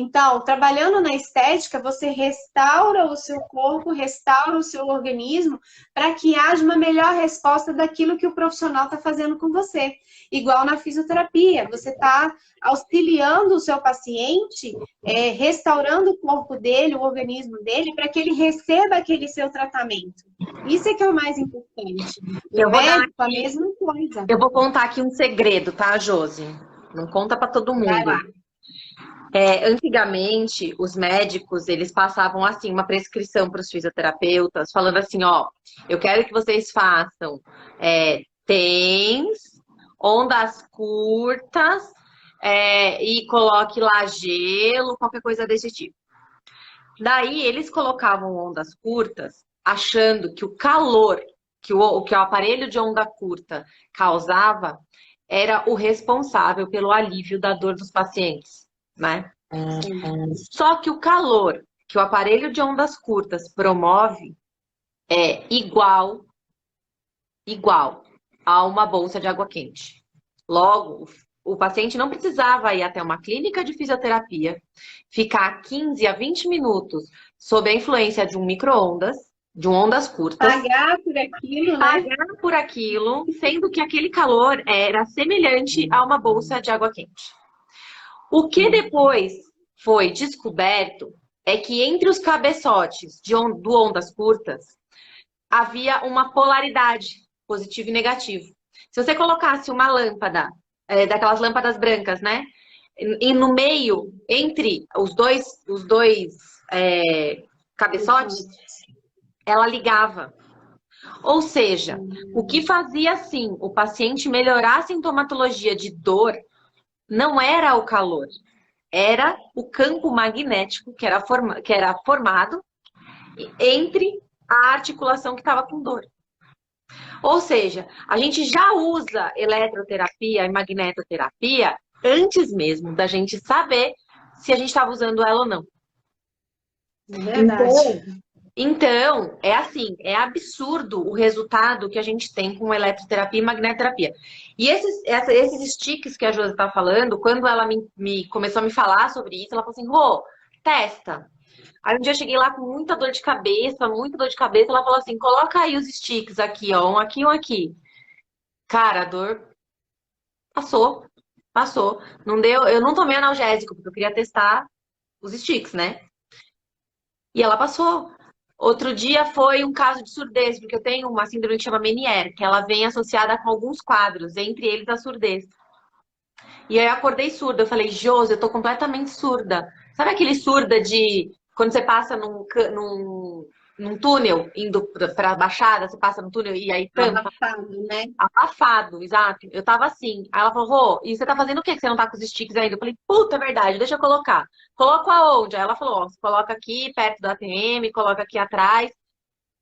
Então, trabalhando na estética, você restaura o seu corpo, restaura o seu organismo, para que haja uma melhor resposta daquilo que o profissional está fazendo com você. Igual na fisioterapia, você está auxiliando o seu paciente, restaurando o corpo dele, o organismo dele, para que ele receba aquele seu tratamento. Isso é que é o mais importante. O médico, a mesma coisa. Eu vou contar aqui um segredo, tá, Josi? Não conta para todo mundo. Vai lá. Antigamente, os médicos, eles passavam assim uma prescrição para os fisioterapeutas, falando assim, ó, eu quero que vocês façam TENS, ondas curtas, e coloque lá gelo, qualquer coisa desse tipo. Daí, eles colocavam ondas curtas, achando que o calor que o aparelho de onda curta causava era o responsável pelo alívio da dor dos pacientes, né? Só que o calor que o aparelho de ondas curtas promove é igual a uma bolsa de água quente. Logo, o paciente não precisava ir até uma clínica de fisioterapia, ficar 15 a 20 minutos sob a influência de um micro-ondas, de ondas curtas, Pagar por aquilo, né? pagar por aquilo, sendo que aquele calor era semelhante a uma bolsa de água quente. O que depois foi descoberto é que entre os cabeçotes do ondas curtas havia uma polaridade, positivo e negativo. Se você colocasse uma lâmpada, daquelas lâmpadas brancas, né? E no meio, entre os dois cabeçotes, ela ligava. Ou seja, o que fazia, assim, o paciente melhorar a sintomatologia de dor não era o calor, era o campo magnético que era formado entre a articulação que estava com dor. Ou seja, a gente já usa eletroterapia e magnetoterapia antes mesmo da gente saber se a gente estava usando ela ou não. Verdade. Então, é assim, é absurdo o resultado que a gente tem com eletroterapia e magnetoterapia. E esses sticks que a Josi está falando, quando ela começou a me falar sobre isso, ela falou assim, Rô, testa. Aí um dia eu cheguei lá com muita dor de cabeça, ela falou assim, coloca aí os sticks aqui, ó, um aqui e um aqui. Cara, a dor passou. Não deu, eu não tomei analgésico, porque eu queria testar os sticks, né? E ela passou. Outro dia foi um caso de surdez, porque eu tenho uma síndrome que chama Meniere, que ela vem associada com alguns quadros, entre eles a surdez. E aí eu acordei surda, eu falei, Josi, eu tô completamente surda. Sabe aquele surda de quando você passa num túnel, indo pra Baixada, você passa no túnel e aí tampa? Abafado, né? Abafado, exato. Eu tava assim. Aí ela falou, Rô, e você tá fazendo o que que você não tá com os sticks ainda? Eu falei, puta, é verdade, deixa eu colocar. Coloco aonde? Aí ela falou, ó, você coloca aqui perto da ATM, coloca aqui atrás.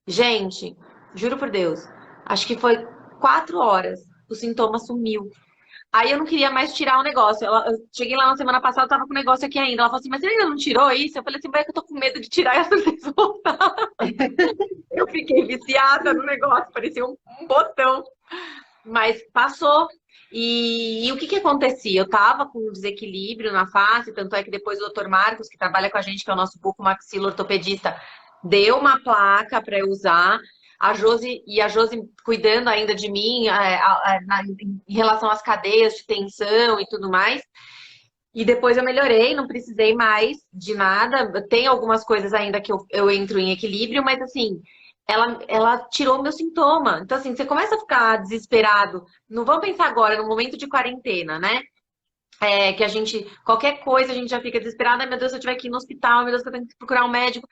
Gente, juro por Deus, acho que foi 4 horas, o sintoma sumiu. Aí eu não queria mais tirar o negócio. Eu cheguei lá na semana passada, eu tava com o negócio aqui ainda. Ela falou assim, mas você ainda não tirou isso? Eu falei assim, vai que eu tô com medo de tirar essa voltar. Eu fiquei viciada no negócio, parecia um botão. Mas passou. E o que que acontecia? Eu tava com um desequilíbrio na face, tanto é que depois o doutor Marcos, que trabalha com a gente, que é o nosso bucomaxilo-ortopedista, deu uma placa para eu usar. A Josi cuidando ainda de mim em relação às cadeias de tensão e tudo mais. E depois eu melhorei, não precisei mais de nada. Tem algumas coisas ainda que eu entro em equilíbrio, mas assim, ela tirou o meu sintoma. Então, assim, você começa a ficar desesperado. Não vamos pensar agora, no momento de quarentena, né? Que a gente, qualquer coisa, a gente já fica desesperada. Ai, meu Deus, se eu tiver que ir no hospital, meu Deus, eu tenho que procurar um médico.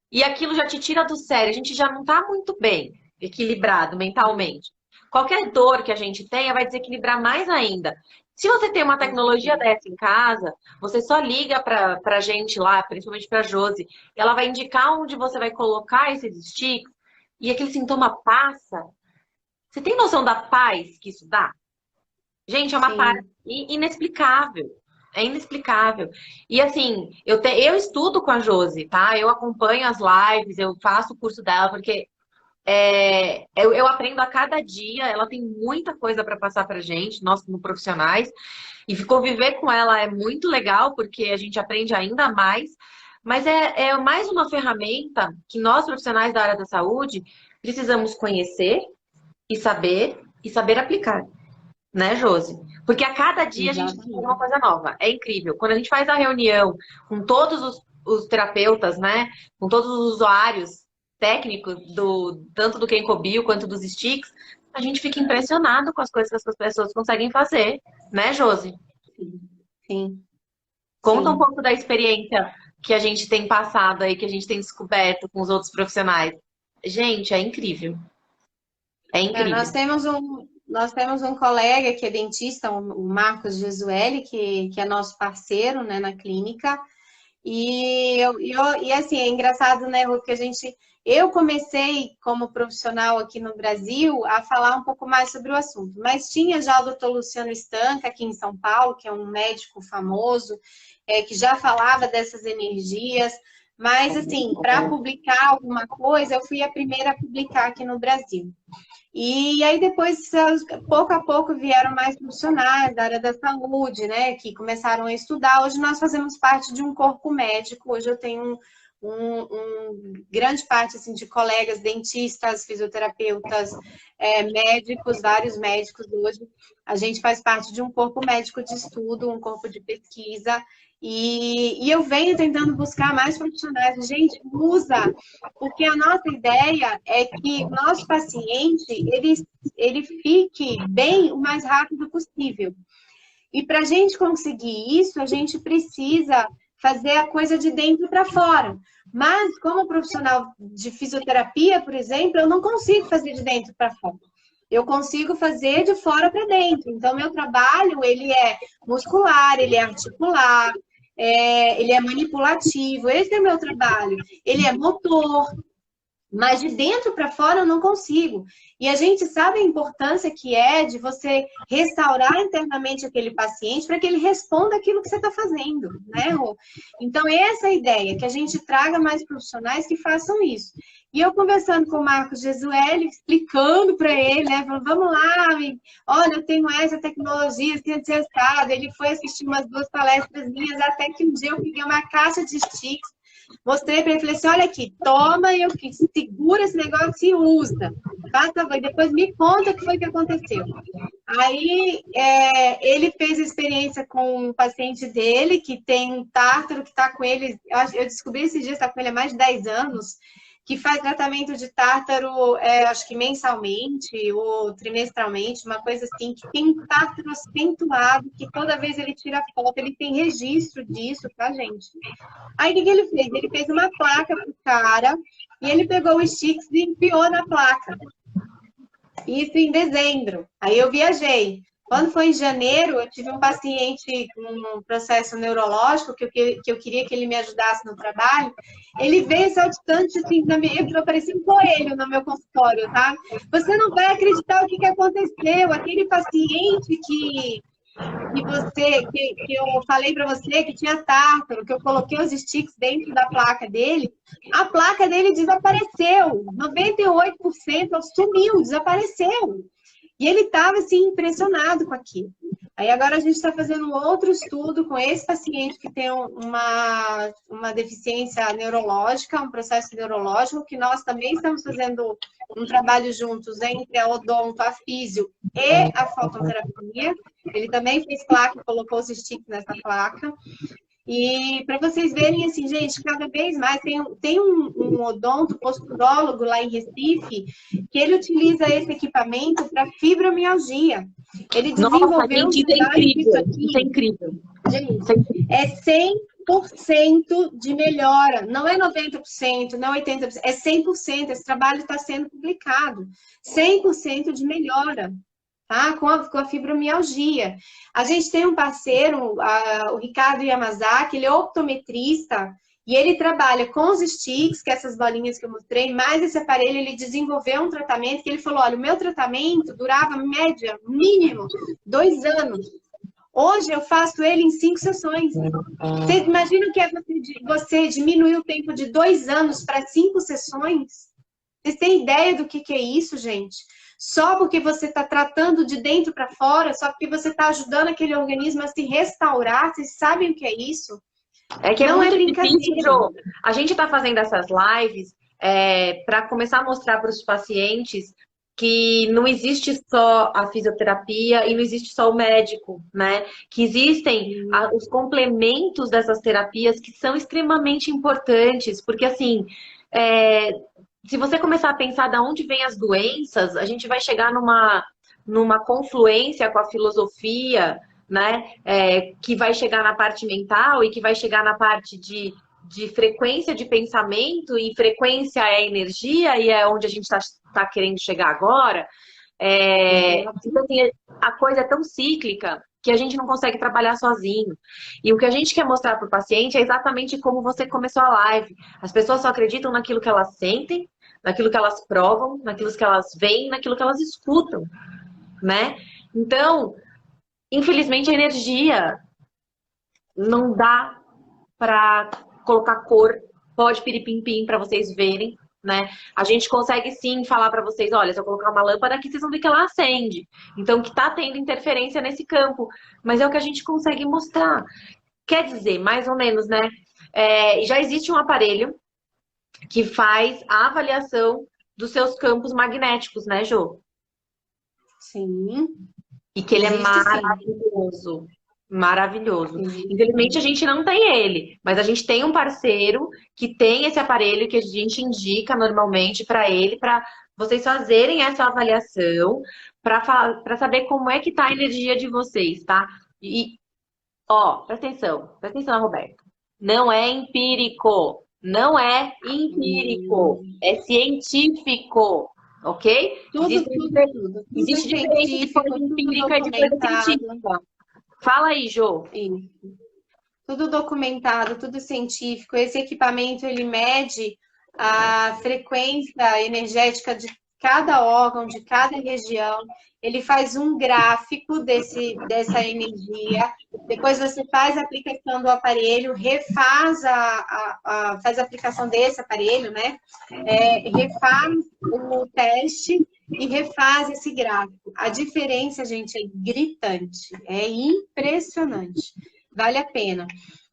E aquilo já te tira do sério. A gente já não tá muito bem equilibrado mentalmente. Qualquer dor que a gente tenha vai desequilibrar mais ainda. Se você tem uma tecnologia dessa em casa, você só liga pra gente lá, principalmente pra Josi, e ela vai indicar onde você vai colocar esses sticks e aquele sintoma passa. Você tem noção da paz que isso dá? Gente, é uma paz inexplicável. É inexplicável. E assim, eu estudo com a Josi, tá? Eu acompanho as lives, eu faço o curso dela, porque eu aprendo a cada dia. Ela tem muita coisa para passar pra gente, nós como profissionais. E conviver com ela é muito legal, porque a gente aprende ainda mais. Mas é mais uma ferramenta que nós, profissionais da área da saúde, precisamos conhecer e saber aplicar. Né, Josi? Porque a cada dia a gente tem uma coisa nova. É incrível. Quando a gente faz a reunião com todos os terapeutas, né? Com todos os usuários técnicos, tanto do Kenko quanto dos sticks, a gente fica impressionado com as coisas que as pessoas conseguem fazer. Né, Josi? Sim. Conta um pouco da experiência que a gente tem passado aí, que a gente tem descoberto com os outros profissionais. Gente, é incrível. É incrível. Nós temos um colega que é dentista, o Marcos Gesueli, que é nosso parceiro, né, na clínica. E assim, é engraçado, né, Ru, que Eu comecei, como profissional aqui no Brasil, a falar um pouco mais sobre o assunto, mas tinha já o doutor Luciano Stanca, aqui em São Paulo, que é um médico famoso, que já falava dessas energias, mas, assim, para publicar alguma coisa, eu fui a primeira a publicar aqui no Brasil. E aí depois, pouco a pouco, vieram mais profissionais da área da saúde, né, que começaram a estudar. Hoje nós fazemos parte de um corpo médico. Hoje eu tenho grande parte assim, de colegas dentistas, fisioterapeutas, médicos, vários médicos hoje. A gente faz parte de um corpo médico de estudo, um corpo de pesquisa, e eu venho tentando buscar mais profissionais. Gente, usa, porque a nossa ideia é que o nosso paciente, ele fique bem o mais rápido possível. E para a gente conseguir isso, a gente precisa fazer a coisa de dentro para fora. Mas, como profissional de fisioterapia, por exemplo, eu não consigo fazer de dentro para fora. Eu consigo fazer de fora para dentro. Então, meu trabalho, ele é muscular, ele é articular, ele é manipulativo. Esse é o meu trabalho. Ele é motor. Mas de dentro para fora eu não consigo. E a gente sabe a importância que é de você restaurar internamente aquele paciente para que ele responda aquilo que você está fazendo, né, Rô? Então, essa é a ideia, que a gente traga mais profissionais que façam isso. E eu conversando com o Marcos Gesueli, explicando para ele, né, falando, vamos lá, olha, eu tenho essa tecnologia, assim, testado. Ele foi assistir umas 2 palestras minhas, até que um dia eu peguei uma caixa de sticks, mostrei para ele, falei assim, olha aqui, toma, eu segura esse negócio e usa. Passa, depois me conta o que foi que aconteceu. Aí, ele fez a experiência com um paciente dele, que tem um tártaro, que está com ele, eu descobri esses dias, está com ele há mais de 10 anos, que faz tratamento de tártaro, acho que mensalmente ou trimestralmente, uma coisa assim, que tem um tártaro acentuado, que toda vez ele tira foto, ele tem registro disso, tá, gente? Aí, o que ele fez? Ele fez uma placa pro cara, e ele pegou o Stix e enfiou na placa. Isso em dezembro. Aí eu viajei. Quando foi em janeiro, eu tive um paciente com um processo neurológico que eu queria que ele me ajudasse no trabalho. Ele veio saltitante, assim, eu parecia um coelho no meu consultório, tá? Você não vai acreditar o que aconteceu. Aquele paciente que eu falei para você que tinha tártaro, que eu coloquei os sticks dentro da placa dele, a placa dele desapareceu. 98% sumiu, desapareceu. E ele estava, assim, impressionado com aquilo. Aí agora a gente está fazendo um outro estudo com esse paciente que tem uma deficiência neurológica, um processo neurológico, que nós também estamos fazendo um trabalho juntos entre a odonto, a físio e a fototerapia. Ele também fez placa, colocou os sticks nessa placa. E para vocês verem, assim, gente, cada vez mais tem um odonto posturólogo lá em Recife que ele utiliza esse equipamento para fibromialgia. Ele desenvolveu isso é incrível. Isso é incrível. Gente, é 100% de melhora. Não é 90%, não é 80%, é 100%. Esse trabalho está sendo publicado. 100% de melhora. Tá? Com a fibromialgia. A gente tem um parceiro, o Ricardo Yamazaki, ele é optometrista e ele trabalha com os sticks, que é essas bolinhas que eu mostrei, mais esse aparelho, ele desenvolveu um tratamento que ele falou, olha, o meu tratamento durava, média, mínimo, 2 anos. Hoje eu faço ele em 5 sessões. Vocês imaginam que é você diminuir o tempo de 2 anos para 5 sessões? Vocês têm ideia do que é isso, gente? Só porque você está tratando de dentro para fora, só porque você está ajudando aquele organismo a se restaurar, vocês sabem o que é isso? É que não é brincadeira. Difícil, a gente está fazendo essas lives para começar a mostrar para os pacientes que não existe só a fisioterapia e não existe só o médico, né? Que existem os complementos dessas terapias que são extremamente importantes, porque assim, se você começar a pensar de onde vêm as doenças, a gente vai chegar numa confluência com a filosofia, né? Que vai chegar na parte mental e que vai chegar na parte de frequência de pensamento, e frequência é energia, e é onde a gente está querendo chegar agora. Então, assim, a coisa é tão cíclica que a gente não consegue trabalhar sozinho. E o que a gente quer mostrar para o paciente é exatamente como você começou a live. As pessoas só acreditam naquilo que elas sentem, naquilo que elas provam, naquilo que elas veem, naquilo que elas escutam, né? Então, infelizmente, a energia não dá para colocar cor, pode piripimpim para vocês verem, né? A gente consegue sim falar para vocês, olha, se eu colocar uma lâmpada aqui, vocês vão ver que ela acende. Então, que tá tendo interferência nesse campo. Mas é o que a gente consegue mostrar. Quer dizer, mais ou menos, né? Já existe um aparelho que faz a avaliação dos seus campos magnéticos, né, Jô? Sim. E que ele é Existe, sim. maravilhoso. Maravilhoso. Existe. Infelizmente a gente não tem ele, mas a gente tem um parceiro que tem esse aparelho que a gente indica normalmente para ele, para vocês fazerem essa avaliação, para saber como é que tá a energia de vocês, tá? E, ó, presta atenção, Roberto. Não é empírico, não é empírico, é científico, ok? Tudo Existe diferença de coisa empírica e de coisa científica. Fala aí, Jô. Isso. Tudo documentado, tudo científico. Esse equipamento, ele mede a frequência energética de cada órgão, de cada região. Ele faz um gráfico dessa energia. Depois você faz a aplicação do aparelho, refaz faz a aplicação desse aparelho, né? Refaz o teste e refaz esse gráfico. A diferença, gente, é gritante, é impressionante. Vale a pena.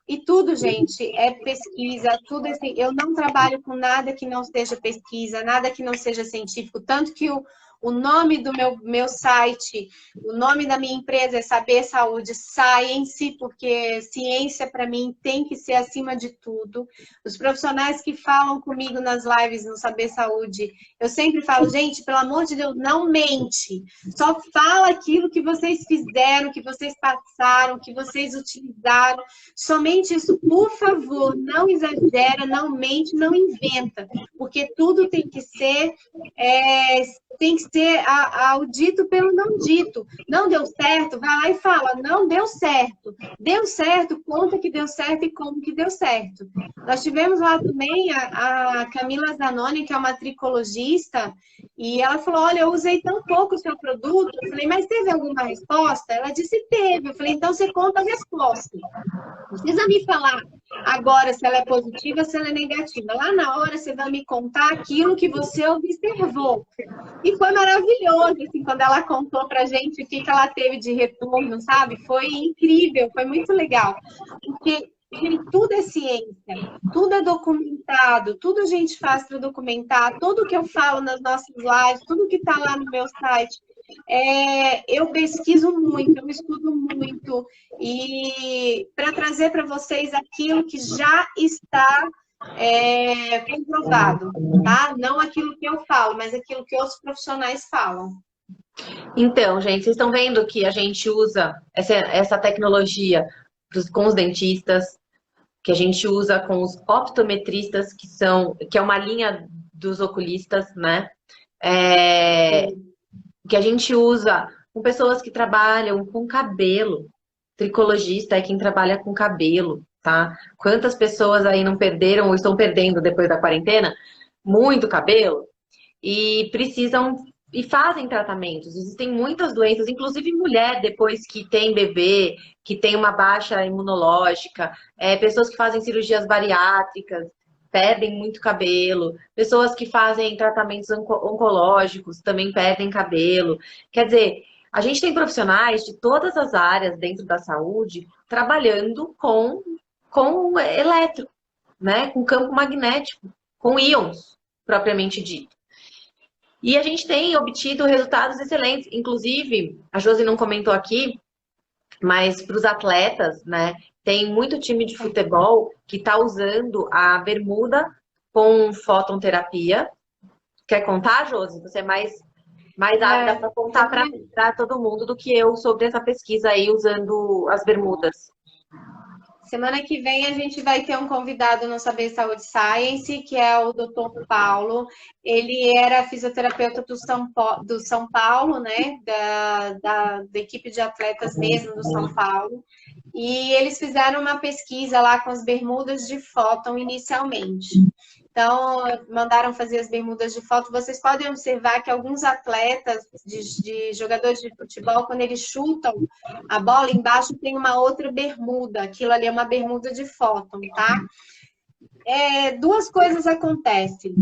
E tudo, gente, é pesquisa, tudo assim. Eu não trabalho com nada que não seja pesquisa, nada que não seja científico. Tanto que o nome do meu site, o nome da minha empresa é Saber Saúde Science, porque ciência, para mim, tem que ser acima de tudo. Os profissionais que falam comigo nas lives no Saber Saúde, eu sempre falo, gente, pelo amor de Deus, não mente. Só fala aquilo que vocês fizeram, que vocês passaram, que vocês utilizaram. Somente isso, por favor, não exagera, não mente, não inventa. Porque tudo tem que ser ao dito pelo não dito. Não deu certo, vai lá e fala, não deu certo. Deu certo, conta que deu certo e como que deu certo. Nós tivemos lá também a Camila Zanoni, que é uma tricologista, e ela falou, olha, eu usei tão pouco o seu produto. Eu falei, mas teve alguma resposta? Ela disse, teve. Eu falei, então você conta a resposta. Não precisa me falar agora se ela é positiva ou se ela é negativa. Lá na hora você vai me contar aquilo que você observou. E foi maravilhoso, assim, quando ela contou pra gente o que ela teve de retorno, sabe? Foi incrível, foi muito legal. Porque, gente, tudo é ciência, tudo é documentado, tudo a gente faz para documentar, tudo que eu falo nas nossas lives, tudo que tá lá no meu site. Eu pesquiso muito, eu estudo muito, e para trazer para vocês aquilo que já está comprovado, tá? Não aquilo que eu falo, mas aquilo que outros profissionais falam. Então, gente, vocês estão vendo que a gente usa essa tecnologia com os dentistas, que a gente usa com os optometristas, que é uma linha dos oculistas, né? Que a gente usa com pessoas que trabalham com cabelo. Tricologista é quem trabalha com cabelo, tá? Quantas pessoas aí não perderam ou estão perdendo depois da quarentena muito cabelo e precisam e fazem tratamentos. Existem muitas doenças, inclusive mulher depois que tem bebê, que tem uma baixa imunológica, pessoas que fazem cirurgias bariátricas, perdem muito cabelo, pessoas que fazem tratamentos oncológicos também perdem cabelo. Quer dizer, a gente tem profissionais de todas as áreas dentro da saúde trabalhando com elétrico, né? Com campo magnético, com íons, propriamente dito. E a gente tem obtido resultados excelentes. Inclusive, a Josi não comentou aqui, mas para os atletas, né? Tem muito time de futebol que está usando a bermuda com fotonterapia. Quer contar, Josi? Você é mais ávida para contar para todo mundo do que eu sobre essa pesquisa aí usando as bermudas. Semana que vem a gente vai ter um convidado no Saber Saúde Science, que é o Dr. Paulo. Ele era fisioterapeuta do São Paulo, né? Da equipe de atletas mesmo do São Paulo. E eles fizeram uma pesquisa lá com as bermudas de fóton inicialmente. Então, mandaram fazer as bermudas de foto. Vocês podem observar que alguns atletas, de jogadores de futebol, quando eles chutam a bola, embaixo tem uma outra bermuda. Aquilo ali é uma bermuda de foto, tá? Duas coisas acontecem.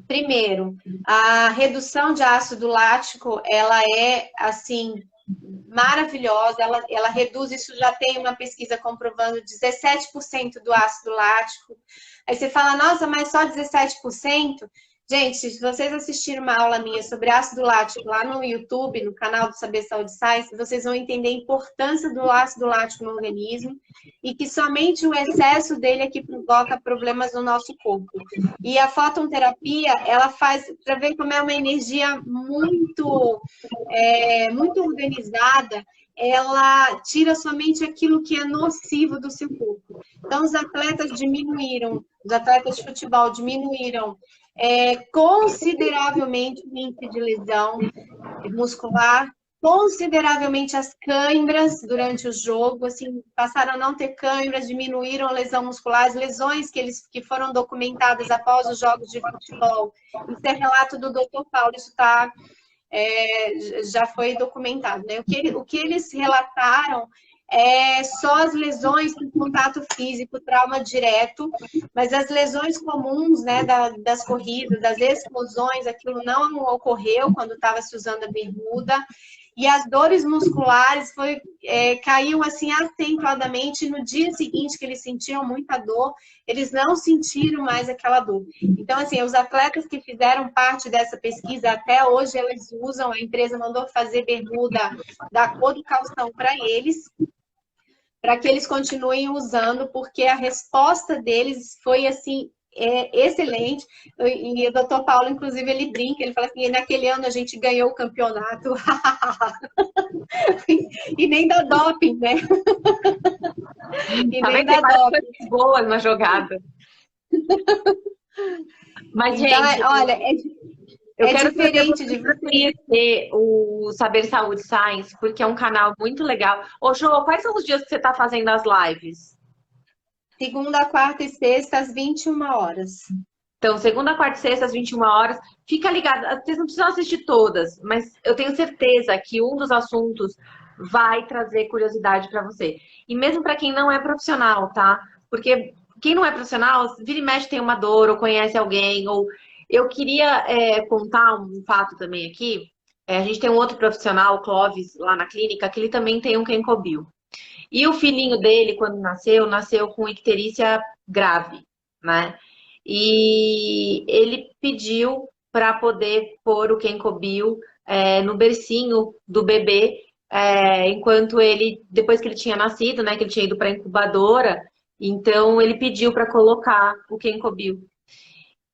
Primeiro, a redução de ácido lático, ela é, assim, maravilhosa, ela reduz, isso já tem uma pesquisa comprovando 17% do ácido lático. Aí você fala, nossa, mas só 17%? Gente, se vocês assistirem uma aula minha sobre ácido lático lá no YouTube, no canal do Saber Saúde Science, vocês vão entender a importância do ácido lático no organismo e que somente o excesso dele é que provoca problemas no nosso corpo. E a fototerapia, ela faz, para ver como é uma energia muito organizada, ela tira somente aquilo que é nocivo do seu corpo. Então, os atletas de futebol diminuíram consideravelmente o índice de lesão muscular, consideravelmente as câimbras durante o jogo, assim, passaram a não ter câimbras, diminuíram a lesão muscular, as lesões que foram documentadas após os jogos de futebol. Isso é relato do Dr. Paulo, isso já foi documentado, né? O que eles relataram só as lesões com contato físico, trauma direto, mas as lesões comuns, né, das corridas, das explosões, aquilo não ocorreu quando estava se usando a bermuda. E as dores musculares caíam assim acentuadamente. No dia seguinte que eles sentiam muita dor, eles não sentiram mais aquela dor. Então, assim, os atletas que fizeram parte dessa pesquisa, até hoje eles usam, a empresa mandou fazer bermuda da cor do calção para que eles continuem usando, porque a resposta deles foi assim excelente. E o Dr. Paulo, inclusive, ele brinca, ele fala assim, naquele ano a gente ganhou o campeonato. E nem dá doping, né? E nem dá doping. Boas na jogada. Mas, então, gente, olha, eu quero diferente de conhecer o Saber Saúde Science, porque é um canal muito legal. Ô, Jô, quais são os dias que você está fazendo as lives? Segunda, quarta e sexta, às 21 horas. Então, segunda, quarta e sexta, às 21 horas. Fica ligado, vocês não precisam assistir todas, mas eu tenho certeza que um dos assuntos vai trazer curiosidade para você. E mesmo para quem não é profissional, tá? Porque quem não é profissional, vira e mexe tem uma dor, ou conhece alguém, ou... Eu queria contar um fato também aqui. A gente tem um outro profissional, o Clóvis, lá na clínica, que ele também tem um Kenkobio. E o filhinho dele, quando nasceu com icterícia grave, né? E ele pediu para poder pôr o Kenkobio no bercinho do bebê, depois que ele tinha nascido, né? Que ele tinha ido para a incubadora, então ele pediu para colocar o Kenkobio.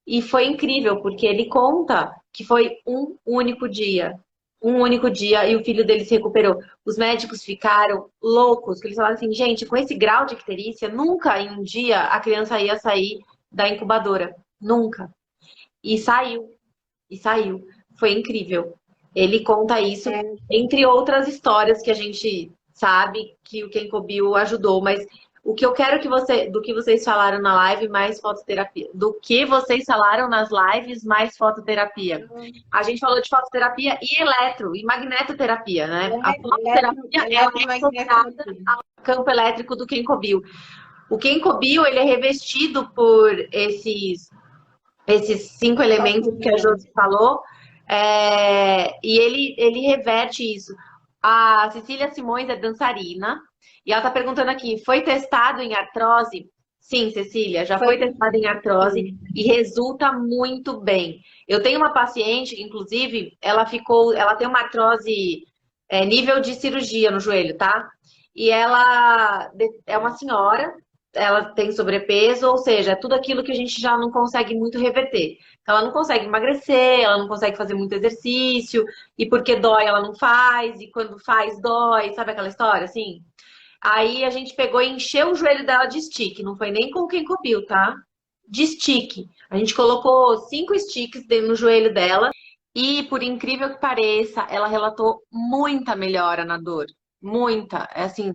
E foi incrível, porque ele conta que foi um único dia, e o filho dele se recuperou. Os médicos ficaram loucos, que eles falaram assim, gente, com esse grau de icterícia, nunca em um dia a criança ia sair da incubadora. Nunca. E saiu. Foi incrível. Ele conta isso, entre outras histórias que a gente sabe que o Kenkobio ajudou, mas o que eu quero do que vocês falaram na live, mais fototerapia. Do que vocês falaram nas lives, mais fototerapia. A gente falou de fototerapia e magnetoterapia, né? A fototerapia é associada ao campo elétrico do Kenkobio. O Kenkobio, ele é revestido por esses 5 elementos que a Josi falou, e ele reverte isso. A Cecília Simões é dançarina, e ela está perguntando aqui, foi testado em artrose? Sim, Cecília, já foi testado em artrose e resulta muito bem. Eu tenho uma paciente que, inclusive, ela tem uma artrose nível de cirurgia no joelho, tá? E ela é uma senhora, ela tem sobrepeso, ou seja, é tudo aquilo que a gente já não consegue muito reverter. Então, ela não consegue emagrecer, ela não consegue fazer muito exercício, e porque dói, ela não faz, e quando faz, dói, sabe aquela história, assim? Aí a gente pegou e encheu o joelho dela de stick, não foi nem com o Kenkobio, tá? De stick. A gente colocou 5 sticks no joelho dela, e por incrível que pareça, ela relatou muita melhora na dor. Muita, assim...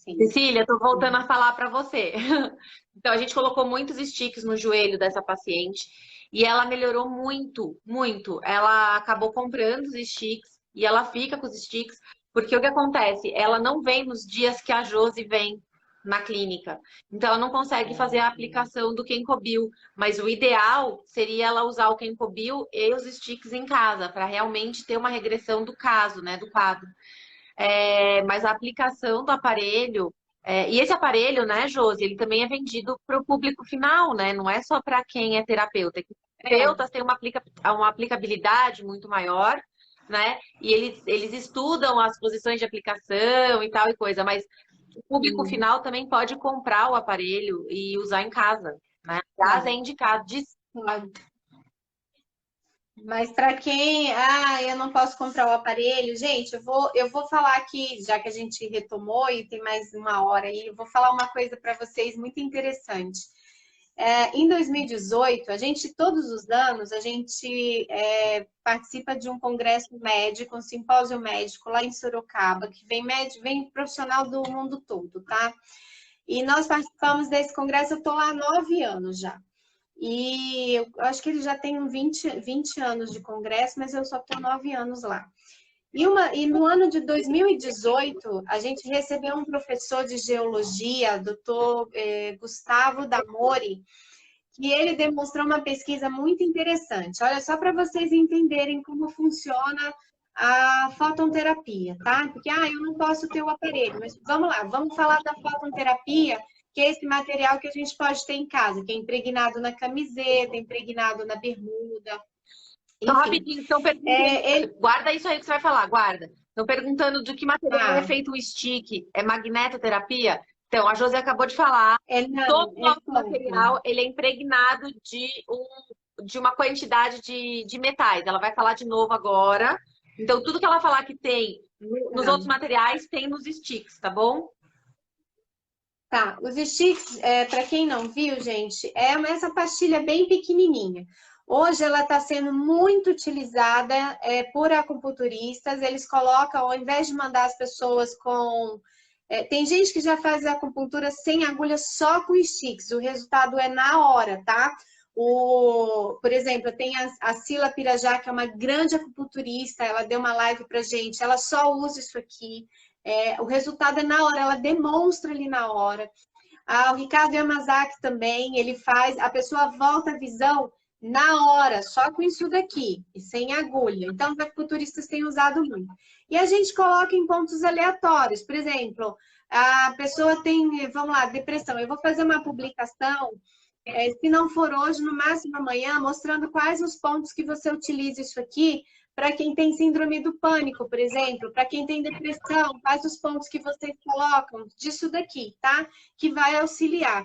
paciente. Cecília, tô voltando a falar para você. Então, a gente colocou muitos sticks no joelho dessa paciente e ela melhorou muito, muito. Ela acabou comprando os sticks e ela fica com os sticks, porque o que acontece? Ela não vem nos dias que a Josi vem na clínica. Então, ela não consegue fazer a aplicação do Kenkobil, mas o ideal seria ela usar o Kenkobil e os sticks em casa, para realmente ter uma regressão do caso, né, do quadro. Mas a aplicação do aparelho, e esse aparelho, né, Josi, ele também é vendido para o público final, né? Não é só para quem é terapeuta. Terapeutas têm uma aplicabilidade muito maior, né? E eles estudam as posições de aplicação e tal e coisa, mas o público final também pode comprar o aparelho e usar em casa, né? Casa é indicado de. Mas para quem, eu não posso comprar o aparelho, gente, eu vou falar aqui, já que a gente retomou e tem mais uma hora aí, eu vou falar uma coisa para vocês muito interessante. Em 2018, todos os anos, a gente participa de um congresso médico, um simpósio médico lá em Sorocaba, que vem profissional do mundo todo, tá? E nós participamos desse congresso, eu estou lá há 9 anos já. E eu acho que ele já tem 20 anos de congresso, mas eu só estou 9 anos lá. E no ano de 2018, a gente recebeu um professor de geologia, doutor Gustavo Damori, que ele demonstrou uma pesquisa muito interessante. Olha, só para vocês entenderem como funciona a fototerapia, tá? Porque, eu não posso ter o aparelho, mas vamos lá, vamos falar da fototerapia, que é esse material que a gente pode ter em casa, que é impregnado na camiseta, impregnado na bermuda. Então, Enfim, rapidinho, estão perguntando. Guarda isso aí que você vai falar, guarda. Estão perguntando de que material é feito o stick. É magnetoterapia? Então, a Josi acabou de falar. Todo o nosso material ele é impregnado de uma quantidade de metais. Ela vai falar de novo agora. Então, tudo que ela falar que tem nos outros materiais, tem nos sticks, tá bom? Tá, os sticks, para quem não viu, gente, é essa pastilha bem pequenininha. Hoje ela está sendo muito utilizada por acupunturistas. Eles colocam, ao invés de mandar as pessoas com... tem gente que já faz a acupuntura sem agulha, só com sticks. O resultado é na hora, tá? Por exemplo, tem a Cila Pirajá, que é uma grande acupunturista. Ela deu uma live pra gente. Ela só usa isso aqui. O resultado é na hora, ela demonstra ali na hora. O Ricardo Yamazaki também, ele faz, a pessoa volta a visão na hora, só com isso daqui, e sem agulha. Então, os acupunturistas têm usado muito. E a gente coloca em pontos aleatórios. Por exemplo, a pessoa tem, vamos lá, depressão. Eu vou fazer uma publicação, se não for hoje, no máximo amanhã, mostrando quais os pontos que você utiliza isso aqui para quem tem síndrome do pânico, por exemplo, para quem tem depressão, quais os pontos que vocês colocam disso daqui, tá? Que vai auxiliar.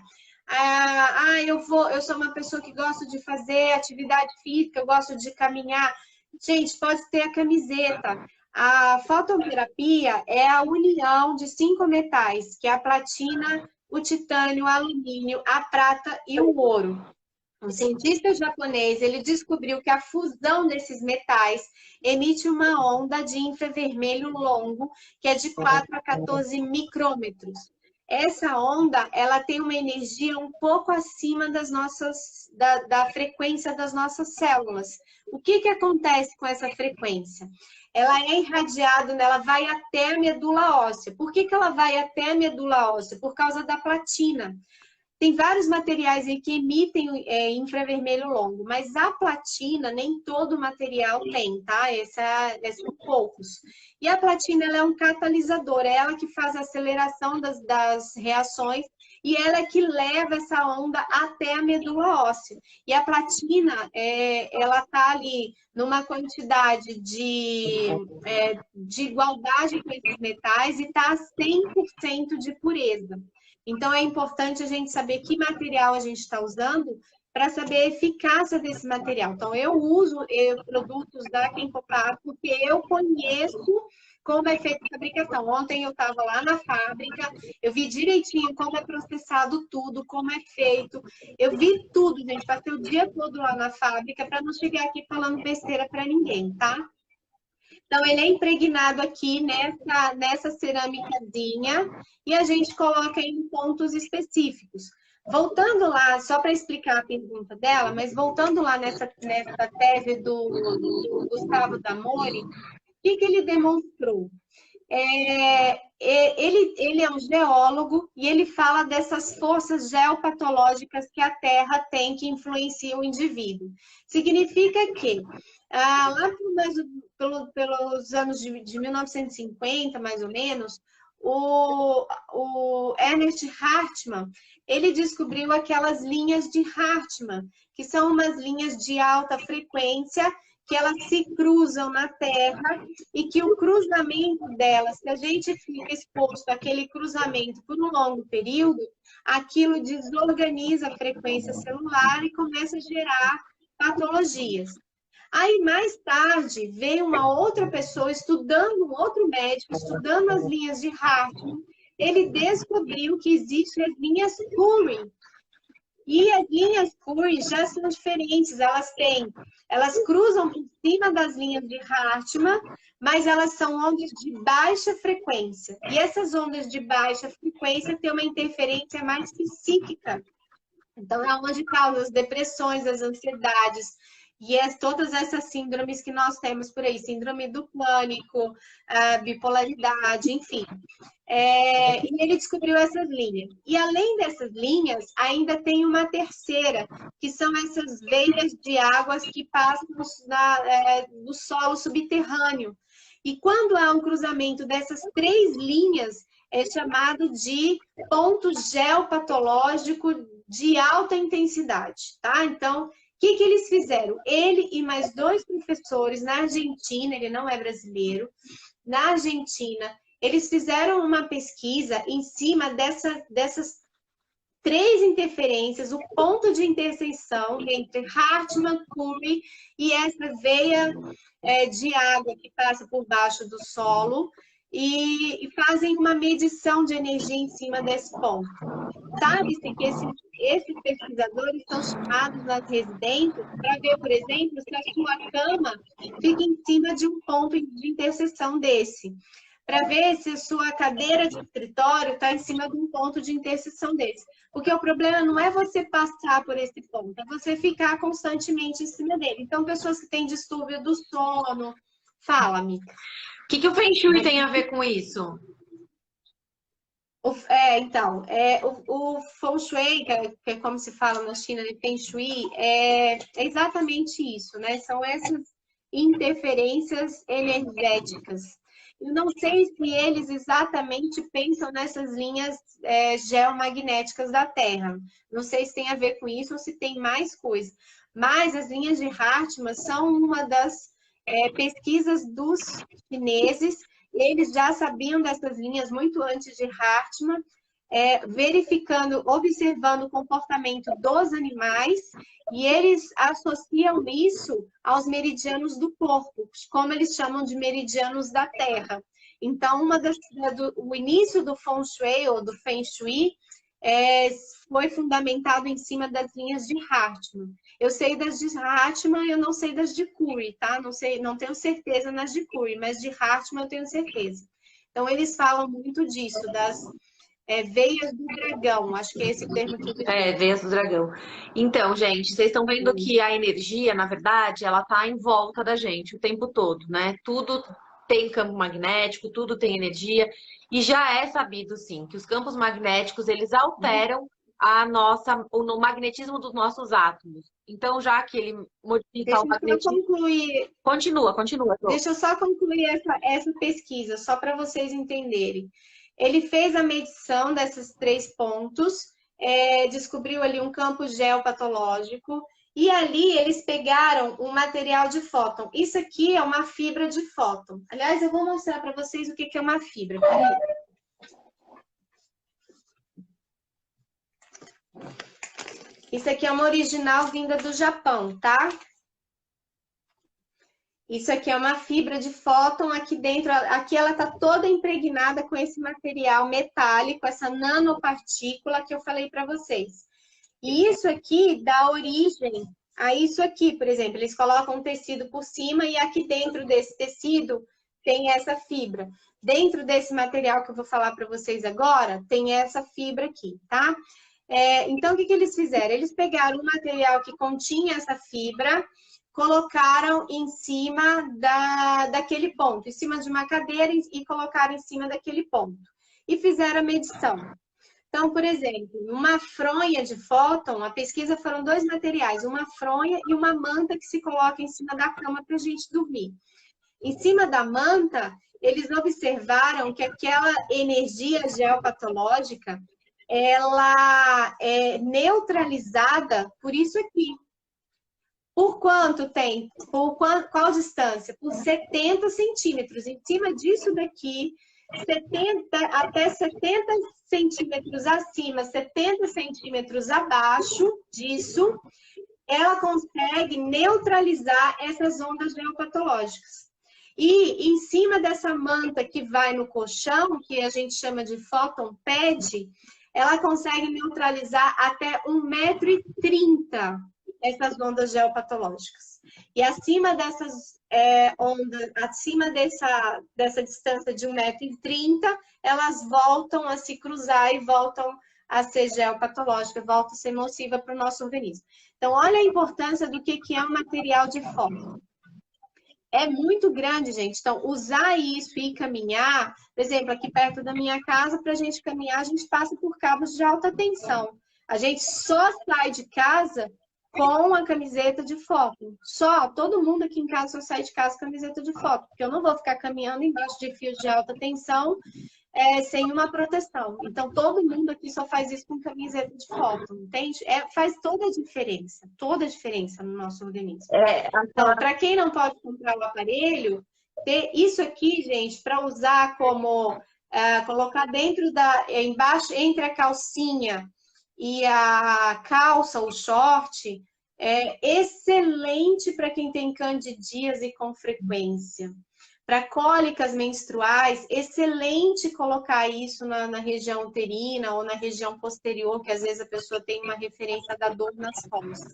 Eu sou uma pessoa que gosta de fazer atividade física, eu gosto de caminhar. Gente, pode ter a camiseta. A fototerapia é a união de 5 metais, que é a platina, o titânio, o alumínio, a prata e o ouro. Um cientista japonês, ele descobriu que a fusão desses metais emite uma onda de infravermelho longo, que é de 4 a 14 micrômetros. Essa onda, ela tem uma energia um pouco acima da frequência das nossas células. O que acontece com essa frequência? Ela é irradiada, ela vai até a medula óssea. Por que ela vai até a medula óssea? Por causa da platina. Tem vários materiais aí que emitem infravermelho longo, mas a platina nem todo material tem, tá? São poucos. E a platina, ela é um catalisador, é ela que faz a aceleração das reações e ela é que leva essa onda até a medula óssea. E a platina, ela tá ali numa quantidade de igualdade com esses metais e tá a 100% de pureza. Então, é importante a gente saber que material a gente está usando para saber a eficácia desse material. Então, eu uso produtos da Kenkopato porque eu conheço como é feita a fabricação. Ontem eu estava lá na fábrica, eu vi direitinho como é processado tudo, como é feito. Eu vi tudo, gente. Passei o dia todo lá na fábrica para não chegar aqui falando besteira para ninguém, tá? Então, ele é impregnado aqui nessa cerâmicazinha e a gente coloca em pontos específicos. Voltando lá, só para explicar a pergunta dela, mas voltando lá nessa tese do Gustavo D'Amore, o que ele demonstrou? Ele é um geólogo e ele fala dessas forças geopatológicas que a Terra tem que influenciam o indivíduo. Significa que, lá pelos anos de 1950, mais ou menos, o Ernest Hartmann, ele descobriu aquelas linhas de Hartmann, que são umas linhas de alta frequência que elas se cruzam na Terra e que o cruzamento delas, se a gente fica exposto àquele cruzamento por um longo período, aquilo desorganiza a frequência celular e começa a gerar patologias. Aí, mais tarde, veio uma outra pessoa estudando, um outro médico, estudando as linhas de Hartmann, ele descobriu que existem as linhas Curie. E as linhas Curie já são diferentes, elas cruzam por cima das linhas de Hartmann, mas elas são ondas de baixa frequência. E essas ondas de baixa frequência têm uma interferência mais psíquica. Então, é onde causa as depressões, as ansiedades, e todas essas síndromes que nós temos por aí, síndrome do pânico, bipolaridade, enfim. E ele descobriu essas linhas. E além dessas linhas, ainda tem uma terceira, que são essas veias de águas que passam no solo subterrâneo. E quando há um cruzamento dessas três linhas, é chamado de ponto geopatológico de alta intensidade, tá? Então, o que eles fizeram? Ele e mais dois professores na Argentina, ele não é brasileiro, na Argentina, eles fizeram uma pesquisa em cima dessas três interferências, o ponto de interseção entre Hartmann, Curie e essa veia de água que passa por baixo do solo, e fazem uma medição de energia em cima desse ponto. Sabe-se que esses pesquisadores são chamados nas residências para ver, por exemplo, se a sua cama fica em cima de um ponto de interseção desse. Para ver se a sua cadeira de escritório está em cima de um ponto de interseção desse. Porque o problema não é você passar por esse ponto, é você ficar constantemente em cima dele. Então, pessoas que têm distúrbio do sono, fala-me. O que o Feng Shui tem a ver com isso? O Feng Shui, que é como se fala na China de Feng Shui, é exatamente isso, né? São essas interferências energéticas. Eu não sei se eles exatamente pensam nessas linhas geomagnéticas da Terra. Não sei se tem a ver com isso ou se tem mais coisa. Mas as linhas de Hartmann são uma das pesquisas dos chineses. Eles já sabiam dessas linhas muito antes de Hartmann, observando o comportamento dos animais, e eles associam isso aos meridianos do corpo, como eles chamam de meridianos da Terra. Então, o início do Feng Shui, ou do Feng Shui, foi fundamentado em cima das linhas de Hartmann. Eu sei das de Hartmann, eu não sei das de Curie, tá? Não tenho certeza nas de Curie, mas de Hartmann eu tenho certeza. Então, eles falam muito disso, das veias do dragão, acho que é esse o termo que eu veias do dragão. Então, gente, vocês estão vendo que a energia, na verdade, ela tá em volta da gente o tempo todo, né? Tudo tem campo magnético, tudo tem energia, e já é sabido, sim, que os campos magnéticos, eles alteram o magnetismo dos nossos átomos. Então, já que ele modifica o magnetismo... Continua. Deixa eu só concluir essa pesquisa, só para vocês entenderem. Ele fez a medição desses três pontos, descobriu ali um campo geopatológico, e ali eles pegaram um material de fóton. Isso aqui é uma fibra de fóton. Aliás, eu vou mostrar para vocês o que é uma fibra. Isso aqui é uma original vinda do Japão, tá? Isso aqui é uma fibra de fóton, aqui dentro, aqui ela está toda impregnada com esse material metálico, essa nanopartícula que eu falei para vocês. E isso aqui dá origem a isso aqui, por exemplo, eles colocam um tecido por cima e aqui dentro desse tecido tem essa fibra. Dentro desse material que eu vou falar para vocês agora, tem essa fibra aqui, tá? Então, o que eles fizeram? Eles pegaram um material que continha essa fibra, colocaram em cima daquele ponto, em cima de uma cadeira e colocaram em cima daquele ponto. E fizeram a medição. Então, por exemplo, uma fronha de fóton, a pesquisa foram 2 materiais, uma fronha e uma manta que se coloca em cima da cama para a gente dormir. Em cima da manta, eles observaram que aquela energia geopatológica, ela é neutralizada por isso aqui. Por quanto tempo? Qual distância? Por 70 centímetros. Em cima disso daqui, até 70 centímetros acima, 70 centímetros abaixo disso, ela consegue neutralizar essas ondas geopatológicas. E em cima dessa manta que vai no colchão, que a gente chama de photon pad, ela consegue neutralizar até 1,30 m essas ondas geopatológicas. E acima dessas ondas, acima dessa distância de 1,30 m, elas voltam a se cruzar e voltam a ser geopatológica, voltam a ser nociva para o nosso organismo. Então, olha a importância do que é um material de fóton. É muito grande, gente. Então, usar isso e caminhar, por exemplo, aqui perto da minha casa, para a gente caminhar, a gente passa por cabos de alta tensão. A gente só sai de casa com a camiseta de fóton. Todo mundo aqui em casa só sai de casa com a camiseta de fóton, porque eu não vou ficar caminhando embaixo de fios de alta tensão sem uma proteção. Então, todo mundo aqui só faz isso com camiseta de fóton, entende? Faz toda a diferença no nosso organismo. Então, para quem não pode comprar o aparelho, ter isso aqui, gente, para usar como colocar embaixo, entre a calcinha e a calça, o short, é excelente para quem tem candidíase com frequência. Para cólicas menstruais, excelente colocar isso na região uterina ou na região posterior, que às vezes a pessoa tem uma referência da dor nas costas.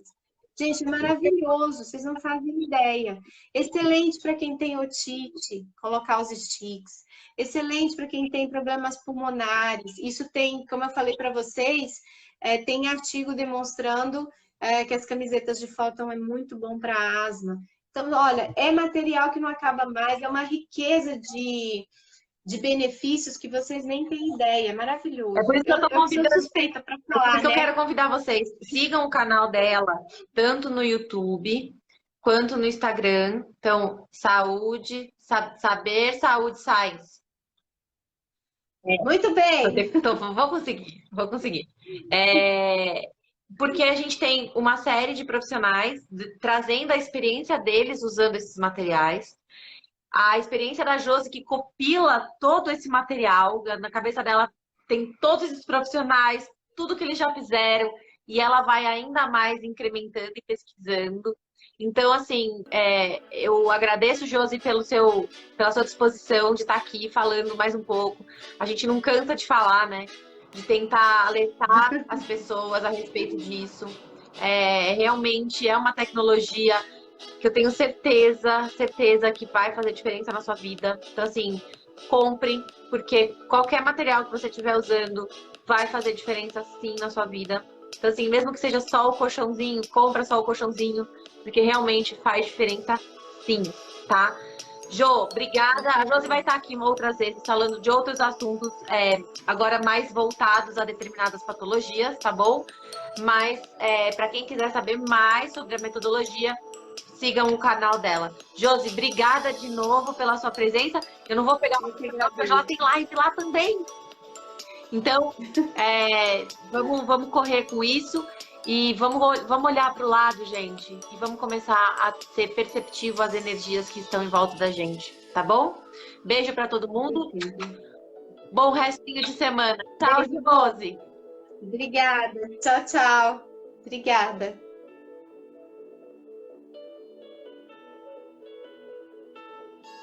Gente, maravilhoso, vocês não fazem ideia. Excelente para quem tem otite, colocar os sticks. Excelente para quem tem problemas pulmonares. Isso tem, como eu falei para vocês, tem artigo demonstrando que as camisetas de fóton é muito bom para asma. Então, olha, é material que não acaba mais, é uma riqueza de benefícios que vocês nem têm ideia, é maravilhoso. É por isso que eu tô convidando, sou suspeita para falar, por isso que eu né? quero convidar vocês, sigam o canal dela, tanto no YouTube quanto no Instagram. Então, Saúde, Saber, Saúde, Science. Muito bem. Então, vou conseguir. Porque a gente tem uma série de profissionais trazendo a experiência deles usando esses materiais. A experiência da Josi, que compila todo esse material, na cabeça dela tem todos esses profissionais, tudo que eles já fizeram, e ela vai ainda mais incrementando e pesquisando. Então, assim, eu agradeço, Josi, pela sua disposição de estar aqui falando mais um pouco. A gente não cansa de falar, né? De tentar alertar as pessoas a respeito disso. Realmente é uma tecnologia que eu tenho certeza que vai fazer diferença na sua vida. Então, assim, compre, porque qualquer material que você estiver usando vai fazer diferença, sim, na sua vida. Então, assim, mesmo que seja só o colchãozinho, compra só o colchãozinho, porque realmente faz diferença, sim, tá? Jo, obrigada. A Josi vai estar aqui outras vezes falando de outros assuntos, agora mais voltados a determinadas patologias, tá bom? Mas, para quem quiser saber mais sobre a metodologia, sigam o canal dela. Josi, obrigada de novo pela sua presença. Eu não vou pegar muito tempo, porque ela tem live lá também. Então, vamos correr com isso e vamos olhar para o lado, gente, e vamos começar a ser perceptivo as energias que estão em volta da gente, tá bom? Beijo para todo mundo. Bom restinho de semana. Tchau, Josi. Obrigada. Tchau, tchau. Obrigada.